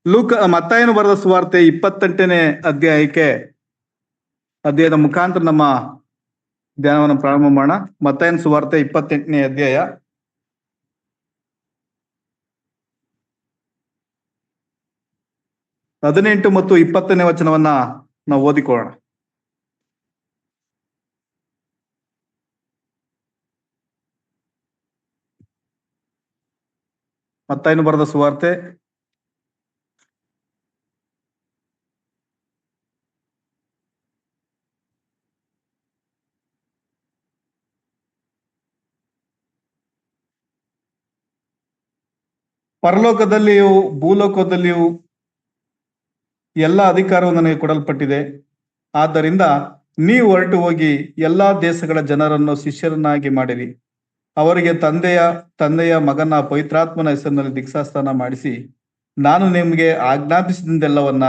ಮತ್ತಾಯನು ಬರೆದ ಸುವಾರ್ತೆ 28ನೇ ಅಧ್ಯಾಯದ ಮುಖಾಂತರ ನಮ್ಮ ಧ್ಯಾನವನ್ನು ಪ್ರಾರಂಭ ಮಾಡೋಣ. ಮತ್ತಾಯನ ಸುವಾರ್ತೆ 28ನೇ ಅಧ್ಯಾಯ 18 ಮತ್ತು 20ನೇ ವಚನವನ್ನ ನಾವು ಓದಿಕೊಳ್ಳೋಣ. ಮತ್ತಾಯನು ಬರೆದ ಸುವಾರ್ತೆ ಪರಲೋಕದಲ್ಲಿಯೂ ಭೂಲೋಕದಲ್ಲಿಯೂ ಎಲ್ಲ ಅಧಿಕಾರವು ನನಗೆ ಕೊಡಲ್ಪಟ್ಟಿದೆ. ಆದ್ದರಿಂದ ನೀವು ಹೊರಟು ಹೋಗಿ ಎಲ್ಲಾ ದೇಶಗಳ ಜನರನ್ನು ಶಿಷ್ಯರನ್ನಾಗಿ ಮಾಡಿರಿ. ಅವರಿಗೆ ತಂದೆಯ ಮಗನ ಪವಿತ್ರಾತ್ಮನ ಹೆಸರಿನಲ್ಲಿ ದೀಕ್ಷಾಸ್ನಾನ ಮಾಡಿಸಿ, ನಾನು ನಿಮಗೆ ಆಜ್ಞಾಪಿಸಿದ್ದೆಲ್ಲವನ್ನ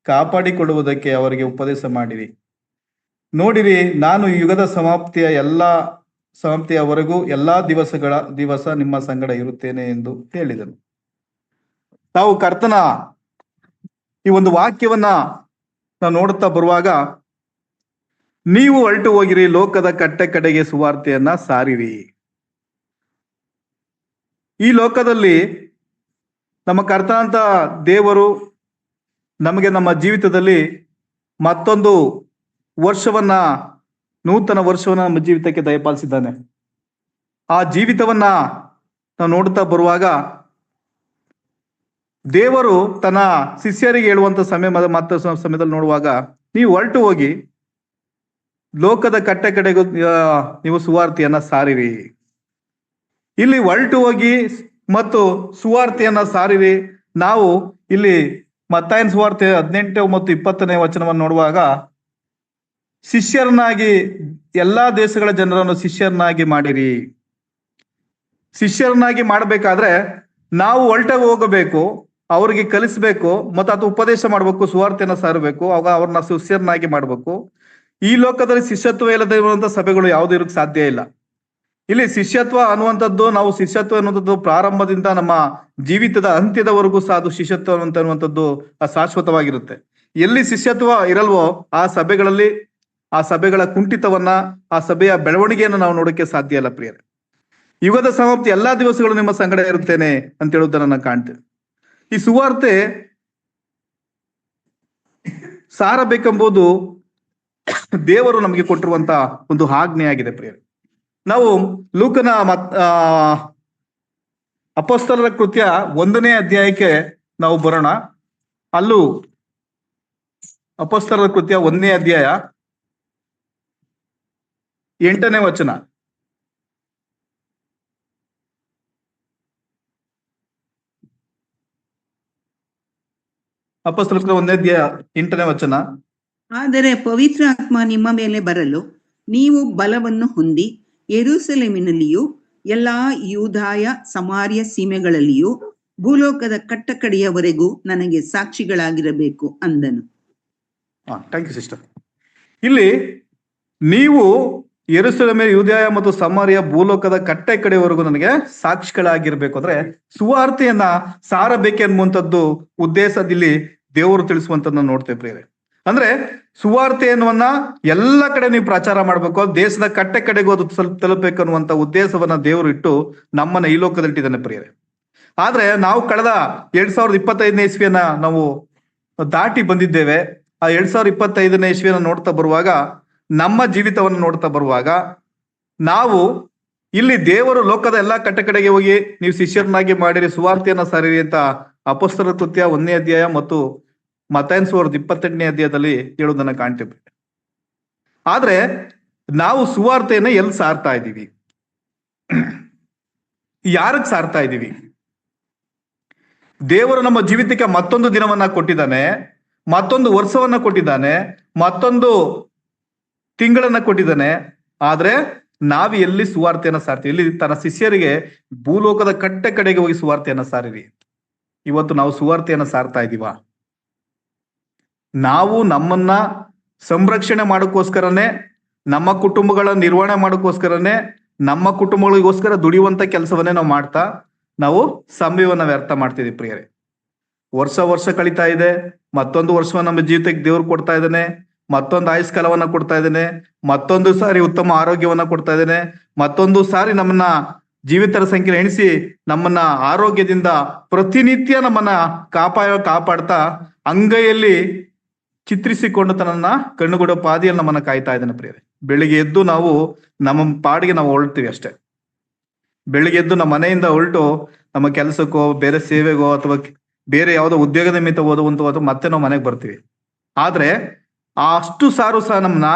ಕಾಪಾಡಿಕೊಳ್ಳುವುದಕ್ಕೆ ಅವರಿಗೆ ಉಪದೇಶ ಮಾಡಿರಿ. ನೋಡಿರಿ, ನಾನು ಯುಗದ ಸಮಾಪ್ತಿಯವರೆಗೂ ಎಲ್ಲಾ ದಿವಸ ನಿಮ್ಮ ಸಂಗಡ ಇರುತ್ತೇನೆ ಎಂದು ಹೇಳಿದನು. ನಾವು ಕರ್ತನ ಈ ಒಂದು ವಾಕ್ಯವನ್ನ ನಾವು ನೋಡುತ್ತಾ ಬರುವಾಗ, ನೀವು ಹೊರಟು ಹೋಗಿರಿ, ಲೋಕದ ಕಟ್ಟೆ ಕಡೆಗೆ ಸುವಾರ್ತೆಯನ್ನ ಸಾರಿರಿ. ಈ ಲೋಕದಲ್ಲಿ ನಮ್ಮ ಕರ್ತನಂತ ದೇವರು ನಮಗೆ ನಮ್ಮ ಜೀವಿತದಲ್ಲಿ ಮತ್ತೊಂದು ನೂತನ ವರ್ಷವನ್ನ ನಮ್ಮ ಜೀವಿತಕ್ಕೆ ದಯಪಾಲಿಸಿದ್ದಾನೆ. ಆ ಜೀವಿತವನ್ನ ನಾವು ನೋಡುತ್ತಾ ಬರುವಾಗ, ದೇವರು ತನ್ನ ಶಿಷ್ಯರಿಗೆ ಹೇಳುವಂತ ಸಮಯದಲ್ಲಿ ನೋಡುವಾಗ, ನೀವು ಹೊರಟು ಹೋಗಿ ಲೋಕದ ಕಟ್ಟೆ ಕಡೆಗೂ ನೀವು ಸುವಾರ್ತೆಯನ್ನ ಸಾರಿರಿ. ಇಲ್ಲಿ ಹೊರಟು ಹೋಗಿ ಮತ್ತು ಸುವಾರ್ತೆಯನ್ನ ಸಾರಿರಿ. ನಾವು ಇಲ್ಲಿ ಮತ್ತಾಯನ ಸುವಾರ್ತೆ 18 ಮತ್ತು 20ನೇ ವಚನವನ್ನು ನೋಡುವಾಗ, ಶಿಷ್ಯರನ್ನಾಗಿ ಎಲ್ಲಾ ದೇಶಗಳ ಜನರನ್ನು ಶಿಷ್ಯರನ್ನಾಗಿ ಮಾಡಿರಿ. ಶಿಷ್ಯರನ್ನಾಗಿ ಮಾಡಬೇಕಾದ್ರೆ ನಾವು ಹೊರಟಾಗಿ ಹೋಗಬೇಕು, ಅವ್ರಿಗೆ ಕಲಿಸ್ಬೇಕು, ಮತ್ತು ಅದು ಉಪದೇಶ ಮಾಡ್ಬೇಕು, ಸುವಾರ್ತೆಯನ್ನ ಸಾರಬೇಕು, ಅವಾಗ ಅವ್ರನ್ನ ಶಿಷ್ಯರನ್ನಾಗಿ ಮಾಡ್ಬೇಕು. ಈ ಲೋಕದಲ್ಲಿ ಶಿಷ್ಯತ್ವ ಇಲ್ಲದೆ ಇರುವಂತ ಸಭೆಗಳು ಯಾವ್ದು ಇರಕ್ಕೆ ಸಾಧ್ಯ ಇಲ್ಲ. ಇಲ್ಲಿ ಶಿಷ್ಯತ್ವ ಅನ್ನುವಂಥದ್ದು ಪ್ರಾರಂಭದಿಂದ ನಮ್ಮ ಜೀವಿತದ ಅಂತ್ಯದವರೆಗೂ ಸಹ ಅದು ಶಿಷ್ಯತ್ವ ಅನ್ನುವಂಥದ್ದು ಶಾಶ್ವತವಾಗಿರುತ್ತೆ. ಎಲ್ಲಿ ಶಿಷ್ಯತ್ವ ಇರಲ್ವೋ ಆ ಸಭೆಗಳ ಕುಂಠಿತವನ್ನ, ಆ ಸಭೆಯ ಬೆಳವಣಿಗೆಯನ್ನು ನಾವು ನೋಡಕ್ಕೆ ಸಾಧ್ಯ ಇಲ್ಲ ಪ್ರಿಯರೇ. ಯುಗದ ಸಮಾಪ್ತಿ ಎಲ್ಲಾ ದಿವಸಗಳು ನಿಮ್ಮ ಸಂಗಡ ಇರುತ್ತೇನೆ ಅಂತ ಹೇಳುವುದನ್ನ ನಾನು ಕಾಣ್ತೇವೆ. ಈ ಸುವಾರ್ತೆ ಸಾರಬೇಕೆಂಬುದು ದೇವರು ನಮಗೆ ಕೊಟ್ಟಿರುವಂತ ಒಂದು ಆಜ್ಞೆಯಾಗಿದೆ ಪ್ರಿಯರೇ. ನಾವು ಲೂಕನ ಅಪೊಸ್ತಲರ ಕೃತ್ಯ 1ನೇ ಅಧ್ಯಾಯಕ್ಕೆ ನಾವು ಬರೋಣ. ಅಲ್ಲೂ ಅಪೊಸ್ತಲರ ಕೃತ್ಯ 1ನೇ ಅಧ್ಯಾಯ 8ನೇ ವಚನ. ಅಪೊಸ್ತಲರ ಕೃತ್ಯ 1ನೇ ಅಧ್ಯಾಯ 8ನೇ ವಚನ. ಆದರೆ ಪವಿತ್ರ ಆತ್ಮ ನಿಮ್ಮ ಮೇಲೆ ಬರಲು ನೀವು ಬಲವನ್ನು ಹೊಂದಿ ಯೆರೂಸಲೇಮಿನಲ್ಲಿಯೂ ಎಲ್ಲಾ ಯೂದಾಯ ಸಮಾರ್ಯ ಸೀಮೆಗಳಲ್ಲಿಯೂ ಭೂಲೋಕದ ಕಟ್ಟಕಡೆಯವರೆಗೂ ನನಗೆ ಸಾಕ್ಷಿಗಳಾಗಿರಬೇಕು ಅಂದನು. Thank you sister. ಇಲ್ಲಿ ನೀವು ಯೆರೂಸಲೇಮ್, ಯೂದಾಯ ಮತ್ತು ಸಮಾರ್ಯ ಭೂಲೋಕದ ಕಟ್ಟೆ ಕಡೆಯವರೆಗೂ ನನಗೆ ಸಾಕ್ಷಿಗಳಾಗಿರ್ಬೇಕು ಅಂದ್ರೆ ಸುವಾರ್ತೆಯನ್ನ ಸಾರಬೇಕೆನ್ನುವಂಥದ್ದು ಉದ್ದೇಶದಲ್ಲಿ ದೇವರು ತಿಳಿಸುವಂತದ್ದು ನಾವು ನೋಡ್ತೇವೆ ಪ್ರಿಯರೇ. ಅಂದ್ರೆ ಸುವಾರ್ತೆಯನ್ನ ಎಲ್ಲ ಕಡೆ ನೀವು ಪ್ರಚಾರ ಮಾಡ್ಬೇಕು, ದೇಶದ ಕಟ್ಟೆ ಕಡೆಗೂ ಅದು ಸ್ವಲ್ಪ ತಲುಪಬೇಕು ಅನ್ನುವಂತ ಉದ್ದೇಶವನ್ನ ದೇವರು ಇಟ್ಟು ನಮ್ಮನ್ನ ಈ ಲೋಕದಲ್ಲಿ ಇಟ್ಟಿದ್ದಾನೆ ಪ್ರಿಯರೇ. ಆದ್ರೆ ನಾವು ಕಳೆದ 2025ನೇ ಇಸ್ವಿಯನ್ನ ನಾವು ದಾಟಿ ಬಂದಿದ್ದೇವೆ. ಆ 2025ನೇ ಇಸ್ವಿಯನ್ನ ನೋಡ್ತಾ ಬರುವಾಗ, ನಮ್ಮ ಜೀವಿತವನ್ನು ನೋಡ್ತಾ ಬರುವಾಗ, ನಾವು ಇಲ್ಲಿ ದೇವರು ಲೋಕದ ಎಲ್ಲಾ ಕಟ್ಟೆ ಕಡೆಗೆ ಹೋಗಿ ನೀವು ಶಿಷ್ಯರನ್ನಾಗಿ ಮಾಡಿರಿ, ಸುವಾರ್ತೆಯನ್ನ ಸಾರಿರಿ ಅಂತ ಅಪೊಸ್ತಲರ ಕೃತ್ಯ 1ನೇ ಅಧ್ಯಾಯ ಮತ್ತು ಮತ್ತಾಯನ ಸುವಾರ್ತೆ 28ನೇ ಅಧ್ಯಾಯದಲ್ಲಿ ಹೇಳುವುದನ್ನ ಕಾಣ್ತೇವೆ. ಆದ್ರೆ ನಾವು ಸುವಾರ್ತೆಯನ್ನ ಎಲ್ಲಿ ಸಾರ್ತಾ ಇದ್ದೀವಿ? ಯಾರಿಗೆ ಸಾರ್ತಾ ಇದ್ದೀವಿ? ದೇವರು ನಮ್ಮ ಜೀವಿತಕ್ಕೆ ಮತ್ತೊಂದು ದಿನವನ್ನ ಕೊಟ್ಟಿದ್ದಾನೆ, ಮತ್ತೊಂದು ವರ್ಷವನ್ನ ಕೊಟ್ಟಿದ್ದಾನೆ, ಮತ್ತೊಂದು ತಿಂಗಳನ್ನ ಕೊಟ್ಟಿದ್ದಾನೆ. ಆದ್ರೆ ನಾವು ಎಲ್ಲಿ ಸುವಾರ್ತೆಯನ್ನ ಸಾರ್ತೀವಿ? ಇಲ್ಲಿ ತನ್ನ ಶಿಷ್ಯರಿಗೆ ಭೂಲೋಕದ ಕಟ್ಟೆ ಕಡೆಗೆ ಹೋಗಿ ಸುವಾರ್ತೆಯನ್ನ ಸಾರಿರಿ. ಇವತ್ತು ನಾವು ಸುವಾರ್ತೆಯನ್ನ ಸಾರ್ತಾ ಇದ್ದೀವ? ನಾವು ನಮ್ಮನ್ನ ಸಂರಕ್ಷಣೆ ಮಾಡೋಕ್ಕೋಸ್ಕರನೇ, ನಮ್ಮ ಕುಟುಂಬಗಳ ನಿರ್ವಹಣೆ ಮಾಡೋಕ್ಕೋಸ್ಕರನೇ, ನಮ್ಮ ಕುಟುಂಬಗಳಿಗೋಸ್ಕರ ದುಡಿಯುವಂತ ಕೆಲಸವನ್ನೇ ನಾವು ಮಾಡ್ತಾ ನಾವು ಸಮಯವನ್ನ ವ್ಯರ್ಥ ಮಾಡ್ತಿದ್ದೀವಿ ಪ್ರಿಯರೇ. ವರ್ಷ ವರ್ಷ ಕಳೀತಾ ಇದೆ. ಮತ್ತೊಂದು ವರ್ಷವನ್ನ ನಮ್ಮ ಜೀವಿತಕ್ಕೆ ದೇವ್ರು ಕೊಡ್ತಾ ಇದ್ದಾನೆ. ಮತ್ತೊಂದು ಆಯುಷ್ಕಾಲವನ್ನ ಕೊಡ್ತಾ ಇದ್ದಾನೆ. ಮತ್ತೊಂದು ಸಾರಿ ಉತ್ತಮ ಆರೋಗ್ಯವನ್ನ ಕೊಡ್ತಾ ಇದ್ದಾನೆ. ಮತ್ತೊಂದು ಸಾರಿ ನಮ್ಮನ್ನ ಜೀವಿತರ ಸಂಖ್ಯೆ ಎಣಿಸಿ ನಮ್ಮನ್ನ ಆರೋಗ್ಯದಿಂದ ಪ್ರತಿನಿತ್ಯ ನಮ್ಮನ್ನ ಕಾಪಾಡ್ತಾ ಅಂಗೈಯಲ್ಲಿ ಚಿತ್ರಿಸಿಕೊಂಡು ತನ್ನ ಕಣ್ಣುಗುಡ ಪಾದಿಯಲ್ಲಿ ನಮ್ಮನ್ನ ಕಾಯ್ತಾ ಇದ್ದಾನೆ ಪ್ರಿಯರೇ. ಬೆಳಿಗ್ಗೆ ಎದ್ದು ನಾವು ನಮ್ಮ ಪಾಡಿಗೆ ನಾವು ಹೊರಡ್ತೀವಿ ಅಷ್ಟೇ. ಬೆಳಿಗ್ಗೆ ಎದ್ದು ನಮ್ಮ ಮನೆಯಿಂದ ಹೊರಟು ನಮ್ಮ ಕೆಲಸಕ್ಕೋ ಬೇರೆ ಸೇವೆಗೋ ಅಥವಾ ಬೇರೆ ಯಾವುದೋ ಉದ್ಯೋಗದ ನಿಮಿತ್ತ ಓದುವಂತ ಮತ್ತೆ ನಾವು ಮನೆಗೆ ಬರ್ತೀವಿ. ಆದ್ರೆ ಅಷ್ಟು ಸಾರು ಸಹ ನಮ್ಮನ್ನ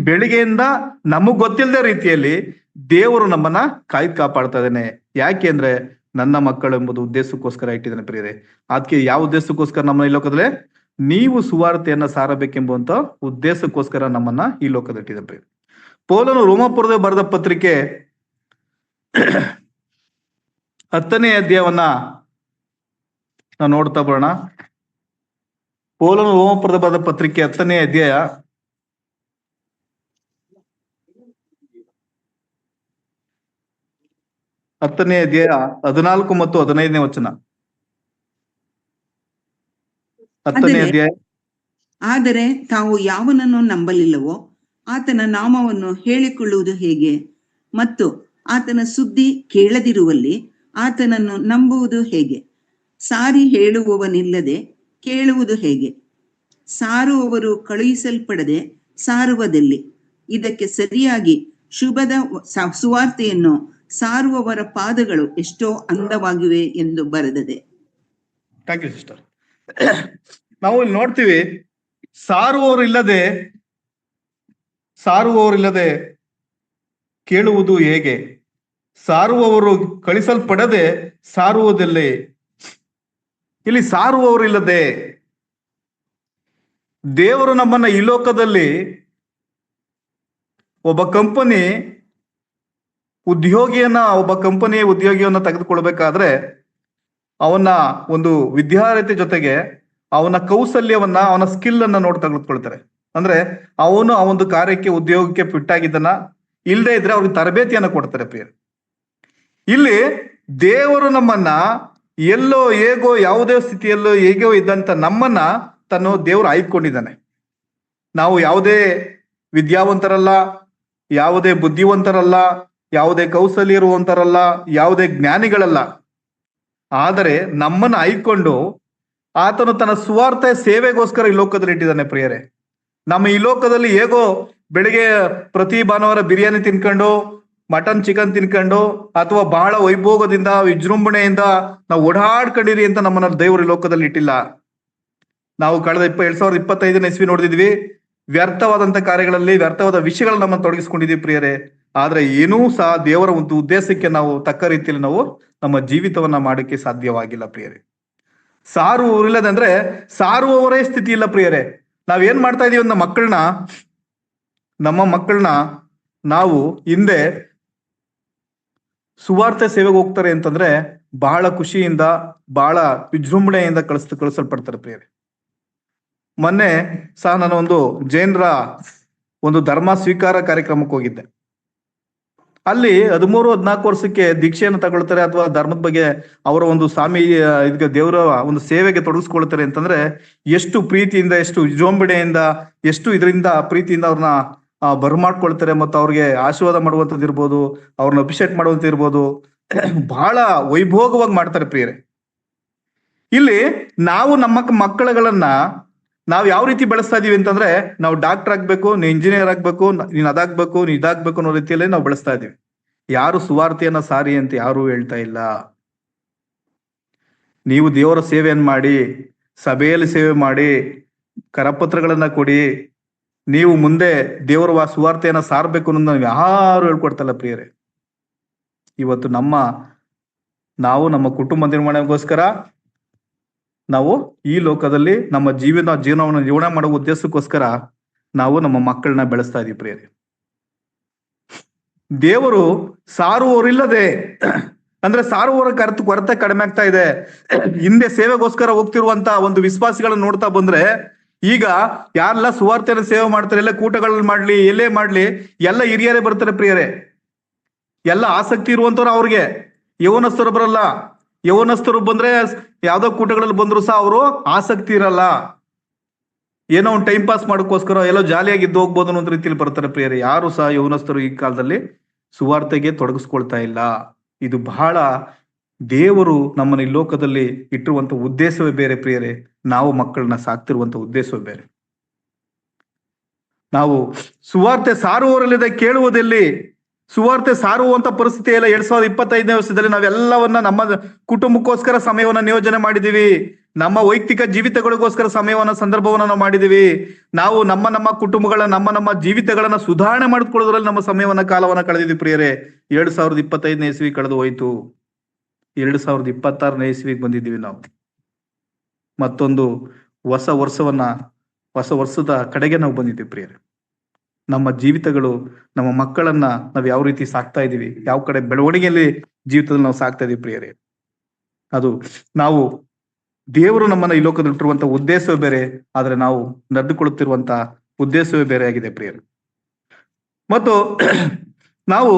ಬೆಳಿಗ್ಗೆಯಿಂದ ನಮಗ್ ಗೊತ್ತಿಲ್ಲದ ರೀತಿಯಲ್ಲಿ ದೇವರು ನಮ್ಮನ್ನ ಕಾಪಾಡ್ತಾ ಇದ್ದಾನೆ. ಯಾಕೆ ಅಂದ್ರೆ ನನ್ನ ಮಕ್ಕಳು ಎಂಬುದು ಉದ್ದೇಶಕ್ಕೋಸ್ಕರ ಇಟ್ಟಿದ್ದಾನೆ ಪ್ರಿಯರೇ. ಅದಕ್ಕೆ ಯಾವ ಉದ್ದೇಶಕ್ಕೋಸ್ಕರ ನಮ್ಮನ್ನ ಈ ಲೋಕದಲ್ಲಿ ನೀವು ಸುವಾರ್ತೆಯನ್ನ ಸಾರಬೇಕೆಂಬುವಂತ ಉದ್ದೇಶಕ್ಕೋಸ್ಕರ ನಮ್ಮನ್ನ ಈ ಲೋಕದಲ್ಲಿ ಇಟ್ಟಿದ್ದಾನೆ ಪ್ರಿಯರೇ. ಪೌಲನು ರೋಮಾಪುರದ ಬರೆದ ಪತ್ರಿಕೆ 10ನೇ ಅಧ್ಯಾಯವನ್ನ ನಾವು ನೋಡ್ತಾ ಬರೋಣ. ಪೌಲನು ರೋಮಾಪುರದ ಬರೆದ ಪತ್ರಿಕೆ 10ನೇ ಅಧ್ಯಾಯ 14 ಮತ್ತು 15ನೇ ವಚನ. 10ನೇ ಅಧ್ಯಾಯ. ಆದರೆ ತಾವು ಯಾವನನ್ನು ನಂಬಲಿಲ್ಲವೋ ಆತನ ನಾಮವನ್ನು ಹೇಳಿಕೊಳ್ಳುವುದು ಹೇಗೆ? ಮತ್ತು ಆತನ ಸುದ್ದಿ ಕೇಳದಿರುವಲ್ಲಿ ಆತನನ್ನು ನಂಬುವುದು ಹೇಗೆ? ಸಾರಿ ಹೇಳುವವನಿಲ್ಲದೆ ಕೇಳುವುದು ಹೇಗೆ? ಸಾರುವವರು ಕಳುಹಿಸಲ್ಪಡದೆ ಸಾರುವುದೆಲ್ಲಿ? ಇದಕ್ಕೆ ಸರಿಯಾಗಿ ಶುಭದ ಸುವಾರ್ತೆಯನ್ನು ಸಾರುವವರ ಪಾದಗಳು ಎಷ್ಟೋ ಅಂದವಾಗಿವೆ ಎಂದು ಬರೆದದೆ. Thank you sister. ನಾವು ಇಲ್ಲಿ ನೋಡ್ತೀವಿ, ಸಾರುವವರಿಲ್ಲದೆ ಕೇಳುವುದು ಹೇಗೆ? ಸಾರುವವರು ಕಳಿಸಲ್ಪಡದೆ ಸಾರುವುದೆಲ್ಲೇ? ಇಲ್ಲಿ ಸಾರುವವರಿಲ್ಲದೆ, ದೇವರು ನಮ್ಮನ್ನ ಈ ಲೋಕದಲ್ಲಿ ಒಬ್ಬ ಕಂಪನಿಯ ಉದ್ಯೋಗಿಯನ್ನ ತೆಗೆದುಕೊಳ್ಬೇಕಾದ್ರೆ ಅವನ ಒಂದು ವಿದ್ಯಾರ್ಥಿ ಜೊತೆಗೆ ಅವನ ಕೌಶಲ್ಯವನ್ನ, ಅವನ ಸ್ಕಿಲ್ ಅನ್ನ ತೆಗೆದುಕೊಳ್ತಾರೆ. ಅಂದ್ರೆ ಅವನು ಆ ಒಂದು ಕಾರ್ಯಕ್ಕೆ ಉದ್ಯೋಗಕ್ಕೆ ಫಿಟ್ ಆಗಿದ್ದನ, ಇಲ್ಲದೆ ಇದ್ರೆ ಅವ್ರಿಗೆ ತರಬೇತಿಯನ್ನ ಕೊಡ್ತಾರೆ ಪ್ರಿಯರೇ. ಇಲ್ಲಿ ದೇವರು ನಮ್ಮನ್ನ ಎಲ್ಲೋ ಹೇಗೋ ಯಾವುದೇ ಸ್ಥಿತಿಯಲ್ಲೋ ಹೇಗೋ ಇದ್ದಂತ ನಮ್ಮನ್ನ ದೇವರು ಆಯ್ಕೊಂಡಿದ್ದಾನೆ. ನಾವು ಯಾವುದೇ ವಿದ್ಯಾವಂತರಲ್ಲ, ಯಾವುದೇ ಬುದ್ಧಿವಂತರಲ್ಲ, ಯಾವುದೇ ಕೌಶಲ್ಯ ಇರುವಂತರಲ್ಲ, ಯಾವುದೇ ಜ್ಞಾನಿಗಳಲ್ಲ. ಆದರೆ ನಮ್ಮನ್ನ ಆಯ್ಕೊಂಡು ಆತನು ತನ್ನ ಸ್ವಾರ್ಥ ಸೇವೆಗೋಸ್ಕರ ಈ ಲೋಕದಲ್ಲಿ ಇಟ್ಟಿದ್ದಾನೆ ಪ್ರಿಯರೇ. ನಮ್ಮ ಈ ಲೋಕದಲ್ಲಿ ಹೇಗೋ ಬೆಳಿಗ್ಗೆ ಪ್ರತಿ ಭಾನುವಾರ ಬಿರಿಯಾನಿ ತಿನ್ಕೊಂಡು, ಮಟನ್ ಚಿಕನ್ ತಿನ್ಕೊಂಡು, ಅಥವಾ ಬಹಳ ವೈಭೋಗದಿಂದ ವಿಜೃಂಭಣೆಯಿಂದ ನಾವು ಓಡಾಡ್ಕೊಂಡಿರಿ ಅಂತ ನಮ್ಮನ್ನ ದೇವರು ಈ ಲೋಕದಲ್ಲಿ ಇಟ್ಟಿಲ್ಲ. ನಾವು ಕಳೆದ 2025ನೇ ಇಸ್ವಿ ನೋಡಿದ್ವಿ, ವ್ಯರ್ಥವಾದಂತ ಕಾರ್ಯಗಳಲ್ಲಿ ವ್ಯರ್ಥವಾದ ವಿಷಯಗಳನ್ನ ನಮ್ಮನ್ನು ತೊಡಗಿಸ್ಕೊಂಡಿದೀವಿ ಪ್ರಿಯರೇ. ಆದ್ರೆ ಏನೂ ಸಹ ದೇವರ ಒಂದು ಉದ್ದೇಶಕ್ಕೆ ನಾವು ತಕ್ಕ ರೀತಿಯಲ್ಲಿ ನಾವು ನಮ್ಮ ಜೀವಿತವನ್ನ ಮಾಡಕ್ಕೆ ಸಾಧ್ಯವಾಗಿಲ್ಲ ಪ್ರಿಯರೇ. ಸಾರುವವರಿಲ್ಲದಂದ್ರೆ ಸಾರುವವರೇ ಸ್ಥಿತಿ ಇಲ್ಲ ಪ್ರಿಯರೇ. ನಾವೇನ್ ಮಾಡ್ತಾ ಇದೀವಿ ನಮ್ಮ ಮಕ್ಕಳನ್ನ ನಾವು ಹಿಂದೆ ಸುವಾರ್ತೆ ಸೇವೆಗೆ ಹೋಗ್ತಾರೆ ಅಂತಂದ್ರೆ ಬಹಳ ಖುಷಿಯಿಂದ, ಬಹಳ ವಿಜೃಂಭಣೆಯಿಂದ ಕಳಿಸಲ್ಪಡ್ತಾರೆ ಪ್ರಿಯರೇ. ಮೊನ್ನೆ ಸಹ ನಾನು ಒಂದು ಜೈನರ ಒಂದು ಧರ್ಮ ಸ್ವೀಕಾರ ಕಾರ್ಯಕ್ರಮಕ್ಕೆ ಹೋಗಿದ್ದೆ. ಅಲ್ಲಿ 13-14 ವರ್ಷಕ್ಕೆ ದೀಕ್ಷೆಯನ್ನು ತಗೊಳ್ತಾರೆ ಅಥವಾ ಧರ್ಮದ ಬಗ್ಗೆ ಅವರ ಒಂದು ಸ್ವಾಮಿ ಇದಕ್ಕೆ ದೇವರ ಒಂದು ಸೇವೆಗೆ ತೊಡಗಿಸ್ಕೊಳ್ತಾರೆ ಅಂತಂದ್ರೆ ಎಷ್ಟು ಪ್ರೀತಿಯಿಂದ, ಎಷ್ಟು ವಿಜೃಂಭಣೆಯಿಂದ, ಎಷ್ಟು ಇದರಿಂದ ಪ್ರೀತಿಯಿಂದ ಅವ್ರನ್ನ ಬರ್ಮಾಡ್ಕೊಳ್ತಾರೆ. ಮತ್ತು ಅವ್ರಿಗೆ ಆಶೀರ್ವಾದ ಮಾಡುವಂಥದ್ದು ಇರ್ಬೋದು, ಅವ್ರನ್ನ ಅಭಿಷೇಕ್ ಮಾಡುವಂತ ಇರ್ಬೋದು, ಬಹಳ ವೈಭೋಗವಾಗಿ ಮಾಡ್ತಾರೆ ಪ್ರಿಯರೇ. ಇಲ್ಲಿ ನಾವು ನಮ್ಮ ಮಕ್ಕಳುಗಳನ್ನ ನಾವು ಯಾವ ರೀತಿ ಬೆಳೆಸ್ತಾ ಇದೀವಿ ಅಂತಂದ್ರೆ, ನಾವು ಡಾಕ್ಟರ್ ಆಗ್ಬೇಕು, ನೀ ಇಂಜಿನಿಯರ್ ಆಗ್ಬೇಕು, ನೀನ್ ಅದಾಗ್ಬೇಕು, ನೀ ಇದಾಗ್ಬೇಕು ಅನ್ನೋ ರೀತಿಯಲ್ಲೇ ನಾವು ಬೆಳೆಸ್ತಾ ಇದೀವಿ. ಯಾರು ಸುವಾರ್ತೆಯನ್ನ ಸಾರಿ ಅಂತ ಯಾರು ಹೇಳ್ತಾ ಇಲ್ಲ. ನೀವು ದೇವರ ಸೇವೆಯನ್ನು ಮಾಡಿ, ಸಭೆಯಲ್ಲಿ ಸೇವೆ ಮಾಡಿ, ಕರಪತ್ರಗಳನ್ನ ಕೊಡಿ, ನೀವು ಮುಂದೆ ದೇವರ ಸುವಾರ್ತೆಯನ್ನ ಸಾರಬೇಕು ಅನ್ನೋದು ನಾವು ಯಾರು ಹೇಳ್ಕೊಡ್ತಲ್ಲ ಪ್ರಿಯರೇ. ಇವತ್ತು ನಾವು ನಮ್ಮ ಕುಟುಂಬ ನಿರ್ವಹಣೆಗೋಸ್ಕರ ನಾವು ಈ ಲೋಕದಲ್ಲಿ ನಮ್ಮ ಜೀವನವನ್ನು ಜೀವನ ಮಾಡುವ ಉದ್ದೇಶಕ್ಕೋಸ್ಕರ ನಾವು ನಮ್ಮ ಮಕ್ಕಳನ್ನ ಬೆಳೆಸ್ತಾ ಇದೀವಿ ಪ್ರಿಯರೇ. ದೇವರು ಸಾರುವವರಿಲ್ಲದೆ ಅಂದ್ರೆ ಸಾರುವವರ ಕೊರತೆ ಕಡಿಮೆ ಆಗ್ತಾ ಇದೆ. ಹಿಂದೆ ಸೇವೆಗೋಸ್ಕರ ಹೋಗ್ತಿರುವಂತ ಒಂದು ವಿಶ್ವಾಸಿಗಳನ್ನ ನೋಡ್ತಾ ಬಂದ್ರೆ, ಈಗ ಯಾರೆಲ್ಲ ಸುವಾರ್ತೆಯನ್ನು ಸೇವೆ ಮಾಡ್ತಾರೆ, ಎಲ್ಲ ಕೂಟಗಳಲ್ಲಿ ಮಾಡ್ಲಿ, ಎಲ್ಲೇ ಮಾಡ್ಲಿ, ಎಲ್ಲ ಹಿರಿಯರೇ ಬರ್ತಾರೆ ಪ್ರಿಯರೇ. ಎಲ್ಲ ಆಸಕ್ತಿ ಇರುವಂತವ್ರು ಅವ್ರಿಗೆ, ಯೌವನಸ್ಥರು ಬರಲ್ಲ. ಯೌವನಸ್ಥರು ಬಂದ್ರೆ ಯಾವ್ದೋ ಕೂಟಗಳಲ್ಲಿ ಬಂದ್ರು ಸಹ ಅವರು ಆಸಕ್ತಿ ಇರಲ್ಲ. ಏನೋ ಒಂದು ಟೈಮ್ ಪಾಸ್ ಮಾಡೋಕ್ಕೋಸ್ಕರ ಎಲ್ಲೋ ಜಾಲಿಯಾಗಿದ್ದು ಹೋಗ್ಬೋದು ಅನ್ನೋ ರೀತಿಯಲ್ಲಿ ಬರ್ತಾರೆ ಪ್ರಿಯರೇ. ಯಾರು ಸಹ ಯೌವನಸ್ಥರು ಈ ಕಾಲದಲ್ಲಿ ಸುವಾರ್ತೆಗೆ ತೊಡಗಿಸ್ಕೊಳ್ತಾ ಇಲ್ಲ. ಇದು ಬಹಳ ದೇವರು ನಮ್ಮನ್ನ ಈ ಲೋಕದಲ್ಲಿ ಇಟ್ಟಿರುವಂತ ಉದ್ದೇಶವೇ ಬೇರೆ ಪ್ರಿಯರೇ. ನಾವು ಮಕ್ಕಳನ್ನ ಸಾಕ್ತಿರುವಂತ ಉದ್ದೇಶವೇ ಬೇರೆ. ನಾವು ಸುವಾರ್ತೆ ಸಾರುವವರಲ್ಲಿದೆ, ಕೇಳುವುದೆಲ್ಲಿ? ಸುವಾರ್ತೆ ಸಾರುವಂತ ಪರಿಸ್ಥಿತಿ ಎಲ್ಲ 2025ನೇ ವರ್ಷದಲ್ಲಿ ನಾವೆಲ್ಲವನ್ನ ನಮ್ಮ ಕುಟುಂಬಕ್ಕೋಸ್ಕರ ಸಮಯವನ್ನ ನಿಯೋಜನೆ ಮಾಡಿದೀವಿ. ನಮ್ಮ ವೈಯಕ್ತಿಕ ಜೀವಿತಗಳಿಗೋಸ್ಕರ ಸಮಯವನ್ನ ಸಂದರ್ಭವನ್ನ ನಾವು ಮಾಡಿದೀವಿ. ನಾವು ನಮ್ಮ ಕುಟುಂಬಗಳ ನಮ್ಮ ಜೀವಿತಗಳನ್ನ ಸುಧಾರಣೆ ಮಾಡಿಕೊಳ್ಳೋದ್ರಲ್ಲಿ ನಮ್ಮ ಸಮಯವನ್ನ ಕಾಲವನ್ನ ಕಳೆದಿದ್ವಿ ಪ್ರಿಯರೇ. 2025ನೇ ಇಸ್ವಿ ಕಳೆದು ಹೋಯ್ತು. 2026ನೇ ಇಸ್ವಿಗೆ ಬಂದಿದ್ದೀವಿ ನಾವು. ಮತ್ತೊಂದು ಹೊಸ ವರ್ಷದ ಕಡೆಗೆ ನಾವು ಬಂದಿದ್ದೀವಿ ಪ್ರಿಯರೇ. ನಮ್ಮ ಜೀವಿತಗಳು, ನಮ್ಮ ಮಕ್ಕಳನ್ನ ನಾವು ಯಾವ ರೀತಿ ಸಾಕ್ತಾ ಇದೀವಿ, ಯಾವ ಕಡೆ ಬೆಳವಣಿಗೆಯಲ್ಲಿ ಜೀವಿತದಲ್ಲಿ ನಾವು ಸಾಕ್ತಾ ಇದೀವಿ ಪ್ರಿಯರೇ. ಅದು ನಾವು ದೇವರು ನಮ್ಮನ್ನ ಈ ಲೋಕದಲ್ಲಿ ಇಟ್ಟಿರುವಂತ ಉದ್ದೇಶವೇ ಬೇರೆ, ಆದ್ರೆ ನಾವು ನಡೆದುಕೊಳ್ಳುತ್ತಿರುವಂತ ಉದ್ದೇಶವೇ ಬೇರೆ ಆಗಿದೆ ಪ್ರಿಯರೇ. ಮತ್ತು ನಾವು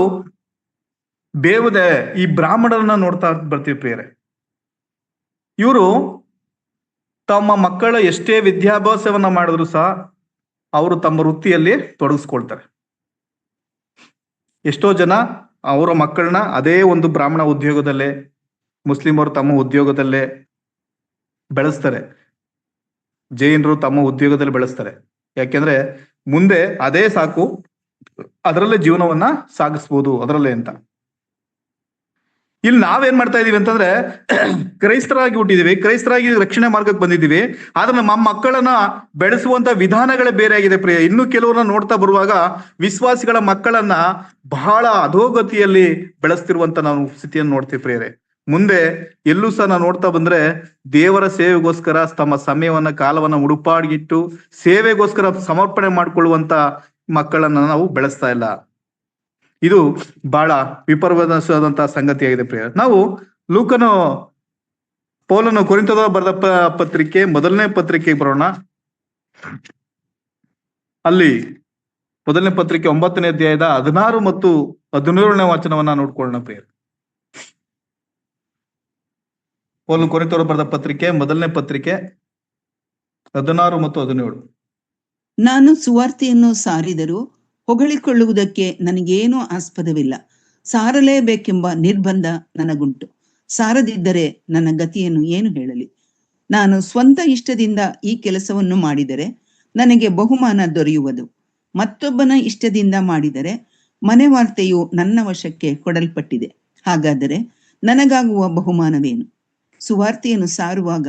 ಈ ಬ್ರಾಹ್ಮಣರನ್ನ ನೋಡ್ತಾ ಬರ್ತೀವಿ ಪ್ರಿಯರೇ. ಇವರು ತಮ್ಮ ಮಕ್ಕಳ ಎಷ್ಟೇ ವಿದ್ಯಾಭ್ಯಾಸವನ್ನ ಮಾಡಿದ್ರು ಸಹ ಅವರು ತಮ್ಮ ವೃತ್ತಿಯಲ್ಲಿ ತೊಡಗಿಸ್ಕೊಳ್ತಾರೆ. ಎಷ್ಟೋ ಜನ ಅವರ ಮಕ್ಕಳನ್ನ ಅದೇ ಒಂದು ಬ್ರಾಹ್ಮಣ ಉದ್ಯೋಗದಲ್ಲೇ, ಮುಸ್ಲಿಮರು ತಮ್ಮ ಉದ್ಯೋಗದಲ್ಲೇ ಬೆಳೆಸ್ತಾರೆ, ಜೈನರು ತಮ್ಮ ಉದ್ಯೋಗದಲ್ಲಿ ಬೆಳೆಸ್ತಾರೆ. ಯಾಕೆಂದ್ರೆ ಮುಂದೆ ಅದೇ ಸಾಕು, ಅದರಲ್ಲೇ ಜೀವನವನ್ನ ಸಾಗಿಸ್ಬೋದು ಅದರಲ್ಲೇ ಅಂತ. ಇಲ್ಲಿ ನಾವೇನ್ ಮಾಡ್ತಾ ಇದೀವಿ ಅಂತಂದ್ರೆ ಕ್ರೈಸ್ತರಾಗಿ ಹುಟ್ಟಿದೀವಿ, ಕ್ರೈಸ್ತರಾಗಿ ರಕ್ಷಣೆ ಮಾರ್ಗಕ್ಕೆ ಬಂದಿದ್ದೀವಿ. ಆದ್ರೆ ನಮ್ಮ ಮಕ್ಕಳನ್ನ ಬೆಳೆಸುವಂತ ವಿಧಾನಗಳೇ ಬೇರೆ ಆಗಿದೆ ಪ್ರಿಯ. ಇನ್ನು ಕೆಲವರನ್ನ ನೋಡ್ತಾ ಬರುವಾಗ ವಿಶ್ವಾಸಿಗಳ ಮಕ್ಕಳನ್ನ ಬಹಳ ಅಧೋಗತಿಯಲ್ಲಿ ಬೆಳೆಸ್ತಿರುವಂತ ನಾವು ಸ್ಥಿತಿಯನ್ನು ನೋಡ್ತೀವಿ ಪ್ರಿಯರೇ. ಮುಂದೆ ಎಲ್ಲೂ ಸಹ ನಾವು ನೋಡ್ತಾ ಬಂದ್ರೆ ದೇವರ ಸೇವೆಗೋಸ್ಕರ ತಮ್ಮ ಸಮಯವನ್ನ ಕಾಲವನ್ನ ಉಡುಪಾಡಿಗಿಟ್ಟು ಸೇವೆಗೋಸ್ಕರ ಸಮರ್ಪಣೆ ಮಾಡಿಕೊಳ್ಳುವಂತ ಮಕ್ಕಳನ್ನ ನಾವು ಬೆಳೆಸ್ತಾ ಇಲ್ಲ. ಇದು ಬಹಳ ವಿಪರ್ಯಾಸವಾದಂತಹ ಸಂಗತಿಯಾಗಿದೆ ಪ್ರಿಯ. ನಾವು ಪೌಲನು ಕೊರಿಂಥದವರಿಗೆ ಬರೆದ ಪತ್ರಿಕೆ 1ನೇ ಪತ್ರಿಕೆಗೆ ಬರೋಣ. ಅಲ್ಲಿ 1ನೇ ಪತ್ರಿಕೆ 9ನೇ ಅಧ್ಯಾಯದ 16 ಮತ್ತು 17ನೇ ವಚನವನ್ನ ನೋಡ್ಕೊಳ್ಳೋಣ ಪ್ರಿಯ. ಪೌಲನು ಕೊರಿಂಥದವರಿಗೆ ಬರೆದ ಪತ್ರಿಕೆ 1ನೇ ಪತ್ರಿಕೆ 16 ಮತ್ತು 17. ನಾನು ಸುವಾರ್ತೆಯನ್ನು ಸಾರಿದರೂ ಹೊಗಳಿಕೊಳ್ಳುವುದಕ್ಕೆ ನನಗೇನೂ ಆಸ್ಪದವಿಲ್ಲ. ಸಾರಲೇಬೇಕೆಂಬ ನಿರ್ಬಂಧ ನನಗುಂಟು. ಸಾರದಿದ್ದರೆ ನನ್ನ ಗತಿಯನ್ನು ಏನು ಹೇಳಲಿ? ನಾನು ಸ್ವಂತ ಇಷ್ಟದಿಂದ ಈ ಕೆಲಸವನ್ನು ಮಾಡಿದರೆ ನನಗೆ ಬಹುಮಾನ ದೊರೆಯುವುದು. ಮತ್ತೊಬ್ಬನ ಇಷ್ಟದಿಂದ ಮಾಡಿದರೆ ಮನೆವಾರ್ತೆಯು ನನ್ನ ವಶಕ್ಕೆ ಕೊಡಲ್ಪಟ್ಟಿದೆ. ಹಾಗಾದರೆ ನನಗಾಗುವ ಬಹುಮಾನವೇನು? ಸುವಾರ್ತೆಯನ್ನು ಸಾರುವಾಗ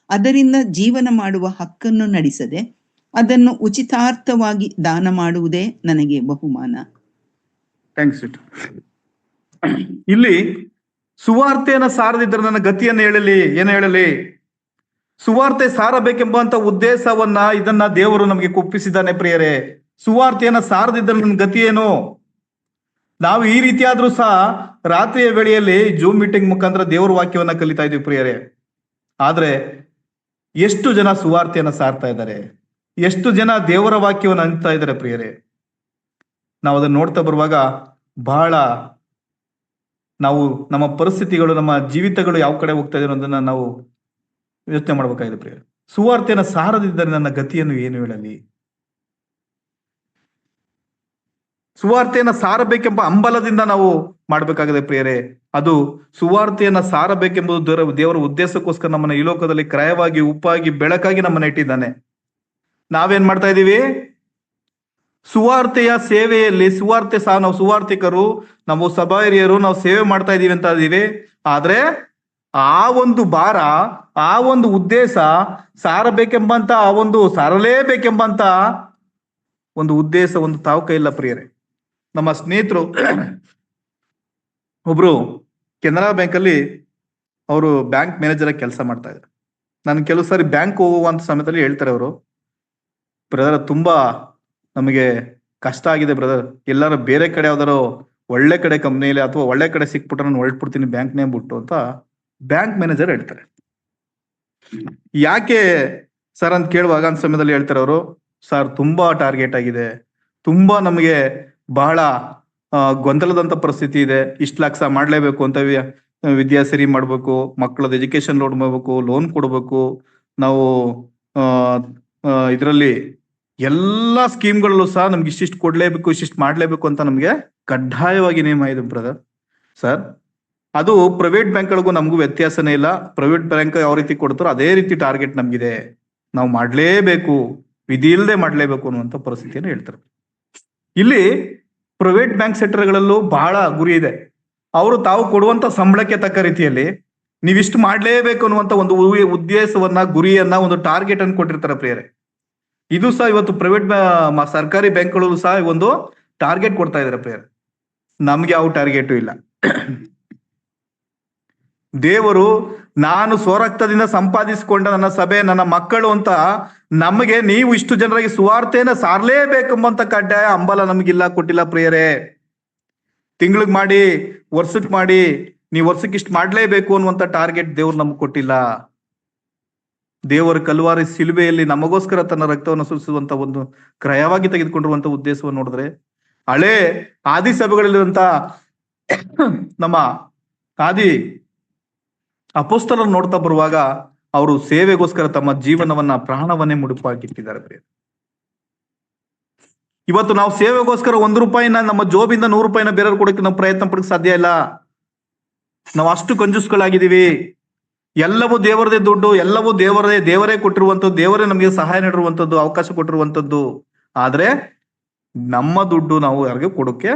ಅದರಿಂದ ಜೀವನ ಮಾಡುವ ಹಕ್ಕನ್ನು ನಡೆಸದೆ ಅದನ್ನು ಉಚಿತಾರ್ಥವಾಗಿ ದಾನ ಮಾಡುವುದೇ ನನಗೆ ಬಹುಮಾನ. ಥ್ಯಾಂಕ್ಸ್. ಇಲ್ಲಿ ಸುವಾರ್ತೆಯನ್ನ ಸಾರದಿದ್ದರೆ ನನ್ನ ಗತಿಯನ್ನು ಏನು ಹೇಳಲಿ? ಸುವಾರ್ತೆ ಸಾರಬೇಕೆಂಬಂತ ಉದ್ದೇಶವನ್ನ ಇದನ್ನ ದೇವರು ನಮಗೆ ಒಪ್ಪಿಸಿದ್ದಾನೆ ಪ್ರಿಯರೇ. ಸುವಾರ್ತೆಯನ್ನ ಸಾರದಿದ್ದರೆ ನನ್ನ ಗತಿ ಏನು? ನಾವು ಈ ರೀತಿ ಆದ್ರೂ ಸಹ ರಾತ್ರಿಯ ವೇಳೆಯಲ್ಲಿ ಜೂಮ್ ಮೀಟಿಂಗ್ ಮುಖಾಂತರ ದೇವರ ವಾಕ್ಯವನ್ನ ಕಲಿತಾ ಇದೀವಿ ಪ್ರಿಯರೇ. ಆದ್ರೆ ಎಷ್ಟು ಜನ ಸುವಾರ್ತೆಯನ್ನ ಸಾರ್ತಾ ಇದ್ದಾರೆ? ಎಷ್ಟು ಜನ ದೇವರ ವಾಕ್ಯವನ್ನು ಅಂತಾ ಇದ್ದಾರೆ ಪ್ರಿಯರೇ? ನಾವು ಅದನ್ನ ನೋಡ್ತಾ ಬರುವಾಗ ಬಹಳ ನಾವು ನಮ್ಮ ಪರಿಸ್ಥಿತಿಗಳು, ನಮ್ಮ ಜೀವಿತಗಳು ಯಾವ ಕಡೆ ಹೋಗ್ತಾ ಇದ್ರು ಅನ್ನೋದನ್ನ ನಾವು ಯೋಚನೆ ಮಾಡ್ಬೇಕಾಗಿದೆ ಪ್ರಿಯರೇ. ಸುವಾರ್ತೆಯನ್ನ ಸಾರದಿದ್ದರೆ ನನ್ನ ಗತಿಯನ್ನು ಏನು ಹೇಳಲಿ? ಸುವಾರ್ತೆಯನ್ನ ಸಾರಬೇಕೆಂಬ ಹಂಬಲದಿಂದ ನಾವು ಮಾಡ್ಬೇಕಾಗಿದೆ ಪ್ರಿಯರೇ. ಅದು ಸುವಾರ್ತೆಯನ್ನ ಸಾರಬೇಕೆಂಬುದು ದೇವರ ಉದ್ದೇಶಕ್ಕೋಸ್ಕರ ನಮ್ಮನ್ನ ಈ ಲೋಕದಲ್ಲಿ ಕ್ರಯವಾಗಿ, ಉಪ್ಪಾಗಿ, ಬೆಳಕಾಗಿ ನಮ್ಮನ್ನ ಇಟ್ಟಿದ್ದಾನೆ. ನಾವೇನ್ ಮಾಡ್ತಾ ಇದೀವಿ? ಸುವಾರ್ತೆಯ ಸೇವೆಯಲ್ಲಿ ನಾವು ಸುವಾರ್ತಿಕರು, ನಾವು ಸಭಾ ಹಿರಿಯರು, ನಾವು ಸೇವೆ ಮಾಡ್ತಾ ಇದೀವಿ ಅಂತ ಇದೀವಿ. ಆದ್ರೆ ಆ ಒಂದು ಭಾರ, ಆ ಒಂದು ಉದ್ದೇಶ ಸಾರಬೇಕೆಂಬಂತ ಸಾರಲೇಬೇಕೆಂಬಂತ ಒಂದು ಉದ್ದೇಶ, ಒಂದು ತಾವುಕ ಇಲ್ಲ ಪ್ರಿಯರೇ. ನಮ್ಮ ಸ್ನೇಹಿತರು ಒಬ್ರು ಕೆನರಾ ಬ್ಯಾಂಕ್ ಅಲ್ಲಿ ಅವರು ಬ್ಯಾಂಕ್ ಮ್ಯಾನೇಜರ್ ಆಗಿ ಕೆಲಸ ಮಾಡ್ತಾ ಇದ್ದಾರೆ. ನಾನು ಕೆಲವು ಸಾರಿ ಬ್ಯಾಂಕ್ ಹೋಗುವಂತ ಸಮಯದಲ್ಲಿ ಹೇಳ್ತಾರೆ ಅವರು, ಬ್ರದರ್ ತುಂಬಾ ನಮಗೆ ಕಷ್ಟ ಆಗಿದೆ ಬ್ರದರ್, ಎಲ್ಲಾರು ಬೇರೆ ಕಡೆ ಯಾವ್ದಾರು ಒಳ್ಳೆ ಕಡೆ ಕಂಪ್ನಿಯಲ್ಲಿ ಅಥವಾ ಒಳ್ಳೆ ಕಡೆ ಸಿಕ್ಬಿಟ್ರೆ ನಾನು ಹೊರಟ್ಬಿಡ್ತೀನಿ ಬ್ಯಾಂಕ್ ನೇಮ್ ಬಿಟ್ಟು ಅಂತ ಬ್ಯಾಂಕ್ ಮ್ಯಾನೇಜರ್ ಹೇಳ್ತಾರೆ. ಯಾಕೆ ಸರ್ ಅಂತ ಕೇಳುವಾಗ ಅಂತ ಸಮಯದಲ್ಲಿ ಹೇಳ್ತಾರೆ ಅವರು, ಸರ್ ತುಂಬಾ ಟಾರ್ಗೆಟ್ ಆಗಿದೆ, ತುಂಬಾ ನಮಗೆ ಬಹಳ ಗೊಂದಲದಂತ ಪರಿಸ್ಥಿತಿ ಇದೆ, ಇಷ್ಟು ಲಕ್ಷ ಮಾಡ್ಲೇಬೇಕು ಅಂತ ವಿದ್ಯಾ ಸರಿ ಮಾಡ್ಬೇಕು, ಮಕ್ಕಳದ ಎಜುಕೇಶನ್ ಲೋನ್ ಮಾಡ್ಬೇಕು, ಲೋನ್ ಕೊಡ್ಬೇಕು, ನಾವು ಇದರಲ್ಲಿ ಎಲ್ಲಾ ಸ್ಕೀಮ್ಗಳಲ್ಲೂ ಸಹ ನಮ್ಗೆ ಇಷ್ಟಿಷ್ಟು ಕೊಡ್ಲೇಬೇಕು, ಇಷ್ಟಿಷ್ಟು ಮಾಡ್ಲೇಬೇಕು ಅಂತ ನಮ್ಗೆ ಕಡ್ಡಾಯವಾಗಿ ನಿಯಮ ಇದೆ ಬ್ರದರ್ ಸರ್. ಅದು ಪ್ರೈವೇಟ್ ಬ್ಯಾಂಕ್ಗಳಿಗೂ ನಮಗೂ ವ್ಯತ್ಯಾಸನೇ ಇಲ್ಲ. ಪ್ರೈವೇಟ್ ಬ್ಯಾಂಕ್ ಯಾವ ರೀತಿ ಕೊಡ್ತಾರೋ ಅದೇ ರೀತಿ ಟಾರ್ಗೆಟ್ ನಮ್ಗಿದೆ, ನಾವು ಮಾಡ್ಲೇಬೇಕು, ವಿಧಿ ಇಲ್ಲದೆ ಮಾಡ್ಲೇಬೇಕು ಅನ್ನುವಂಥ ಪರಿಸ್ಥಿತಿಯನ್ನು ಹೇಳ್ತಾರೆ. ಇಲ್ಲಿ ಪ್ರೈವೇಟ್ ಬ್ಯಾಂಕ್ ಸೆಕ್ಟರ್ಗಳಲ್ಲೂ ಬಹಳ ಗುರಿ ಇದೆ. ಅವರು ತಾವು ಕೊಡುವಂತ ಸಂಬಳಕ್ಕೆ ತಕ್ಕ ರೀತಿಯಲ್ಲಿ ನೀವಿಷ್ಟು ಮಾಡ್ಲೇಬೇಕು ಅನ್ನುವಂತ ಒಂದು ಉದ್ದೇಶವನ್ನ, ಗುರಿಯನ್ನ, ಒಂದು ಟಾರ್ಗೆಟ್ ಅನ್ನು ಕೊಟ್ಟಿರ್ತಾರೆ ಪ್ರಿಯರೇ. ಇದು ಸಹ ಇವತ್ತು ಪ್ರೈವೇಟ್ ಸರ್ಕಾರಿ ಬ್ಯಾಂಕ್ಗಳಲ್ಲೂ ಸಹ ಒಂದು ಟಾರ್ಗೆಟ್ ಕೊಡ್ತಾ ಇದಾರೆ ಪ್ರಿಯರೇ. ನಮ್ಗೆ ಯಾವ ಟಾರ್ಗೆಟು ಇಲ್ಲ. ದೇವರು ನಾನು ಸ್ವರಕ್ತದಿಂದ ಸಂಪಾದಿಸಿಕೊಂಡ ನನ್ನ ಸಭೆ, ನನ್ನ ಮಕ್ಕಳು ಅಂತ ನಮಗೆ ನೀವು ಇಷ್ಟು ಜನರಿಗೆ ಸುವಾರ್ತೆಯನ್ನ ಸಾರಲೇಬೇಕೆಂಬಂತ ಕಡ್ಡಾಯ ಹಂಬಲ ನಮಗಿಲ್ಲ, ಕೊಟ್ಟಿಲ್ಲ ಪ್ರಿಯರೇ. ತಿಂಗಳಿಗೆ ಮಾಡಿ, ವರ್ಷಕ್ಕೆ ಮಾಡಿ, ನೀವು ವರ್ಷಕ್ಕೆ ಇಷ್ಟು ಮಾಡ್ಲೇಬೇಕು ಅನ್ನುವಂತ ಟಾರ್ಗೆಟ್ ದೇವ್ರು ನಮ್ಗೆ ಕೊಟ್ಟಿಲ್ಲ. ದೇವರ ಕಲ್ವಾರಿ ಶಿಲುಬೆಯಲ್ಲಿ ನಮಗೋಸ್ಕರ ತನ್ನ ರಕ್ತವನ್ನು ಸುರಿಸುವಂತ ಒಂದು ಕ್ರಯವಾಗಿ ತೆಗೆದುಕೊಂಡಿರುವಂತ ಉದ್ದೇಶವನ್ನು ನೋಡಿದ್ರೆ, ಹಳೆ ಆದಿ ಸಭೆಗಳಲ್ಲಿರುವಂತ ನಮ್ಮ ಆದಿ ಅಪೊಸ್ತಲರನ್ನು ನೋಡ್ತಾ ಬರುವಾಗ ಅವರು ಸೇವೆಗೋಸ್ಕರ ತಮ್ಮ ಜೀವನವನ್ನ, ಪ್ರಾಣವನ್ನೇ ಮುಡುಪಾಗಿಟ್ಟಿದ್ದಾರೆ. ಇವತ್ತು ನಾವು ಸೇವೆಗೋಸ್ಕರ 1 ರೂಪಾಯಿನ ನಮ್ಮ ಜೋಬಿಂದ 100 ರೂಪಾಯಿನ ಬೇರೆಯವ್ರು ಕೊಡಕ್ಕೆ ನಾವು ಪ್ರಯತ್ನ ಪಡಕ್ಕೆ ಸಾಧ್ಯ ಇಲ್ಲ. ನಾವು ಅಷ್ಟು ಕಂಜೂಸ್ಗಳಾಗಿದ್ದೀವಿ. ಎಲ್ಲವೂ ದೇವರದೇ ದುಡ್ಡು, ಎಲ್ಲವೂ ದೇವರೇ ಕೊಟ್ಟಿರುವಂತದ್ದು, ದೇವರೇ ನಮಗೆ ಸಹಾಯ ನೀಡಿರುವಂತದ್ದು, ಅವಕಾಶ ಕೊಟ್ಟಿರುವಂತದ್ದು. ಆದ್ರೆ ನಮ್ಮ ದುಡ್ಡು ನಾವು ಯಾರಿಗೆ ಕೊಡೋಕೆ,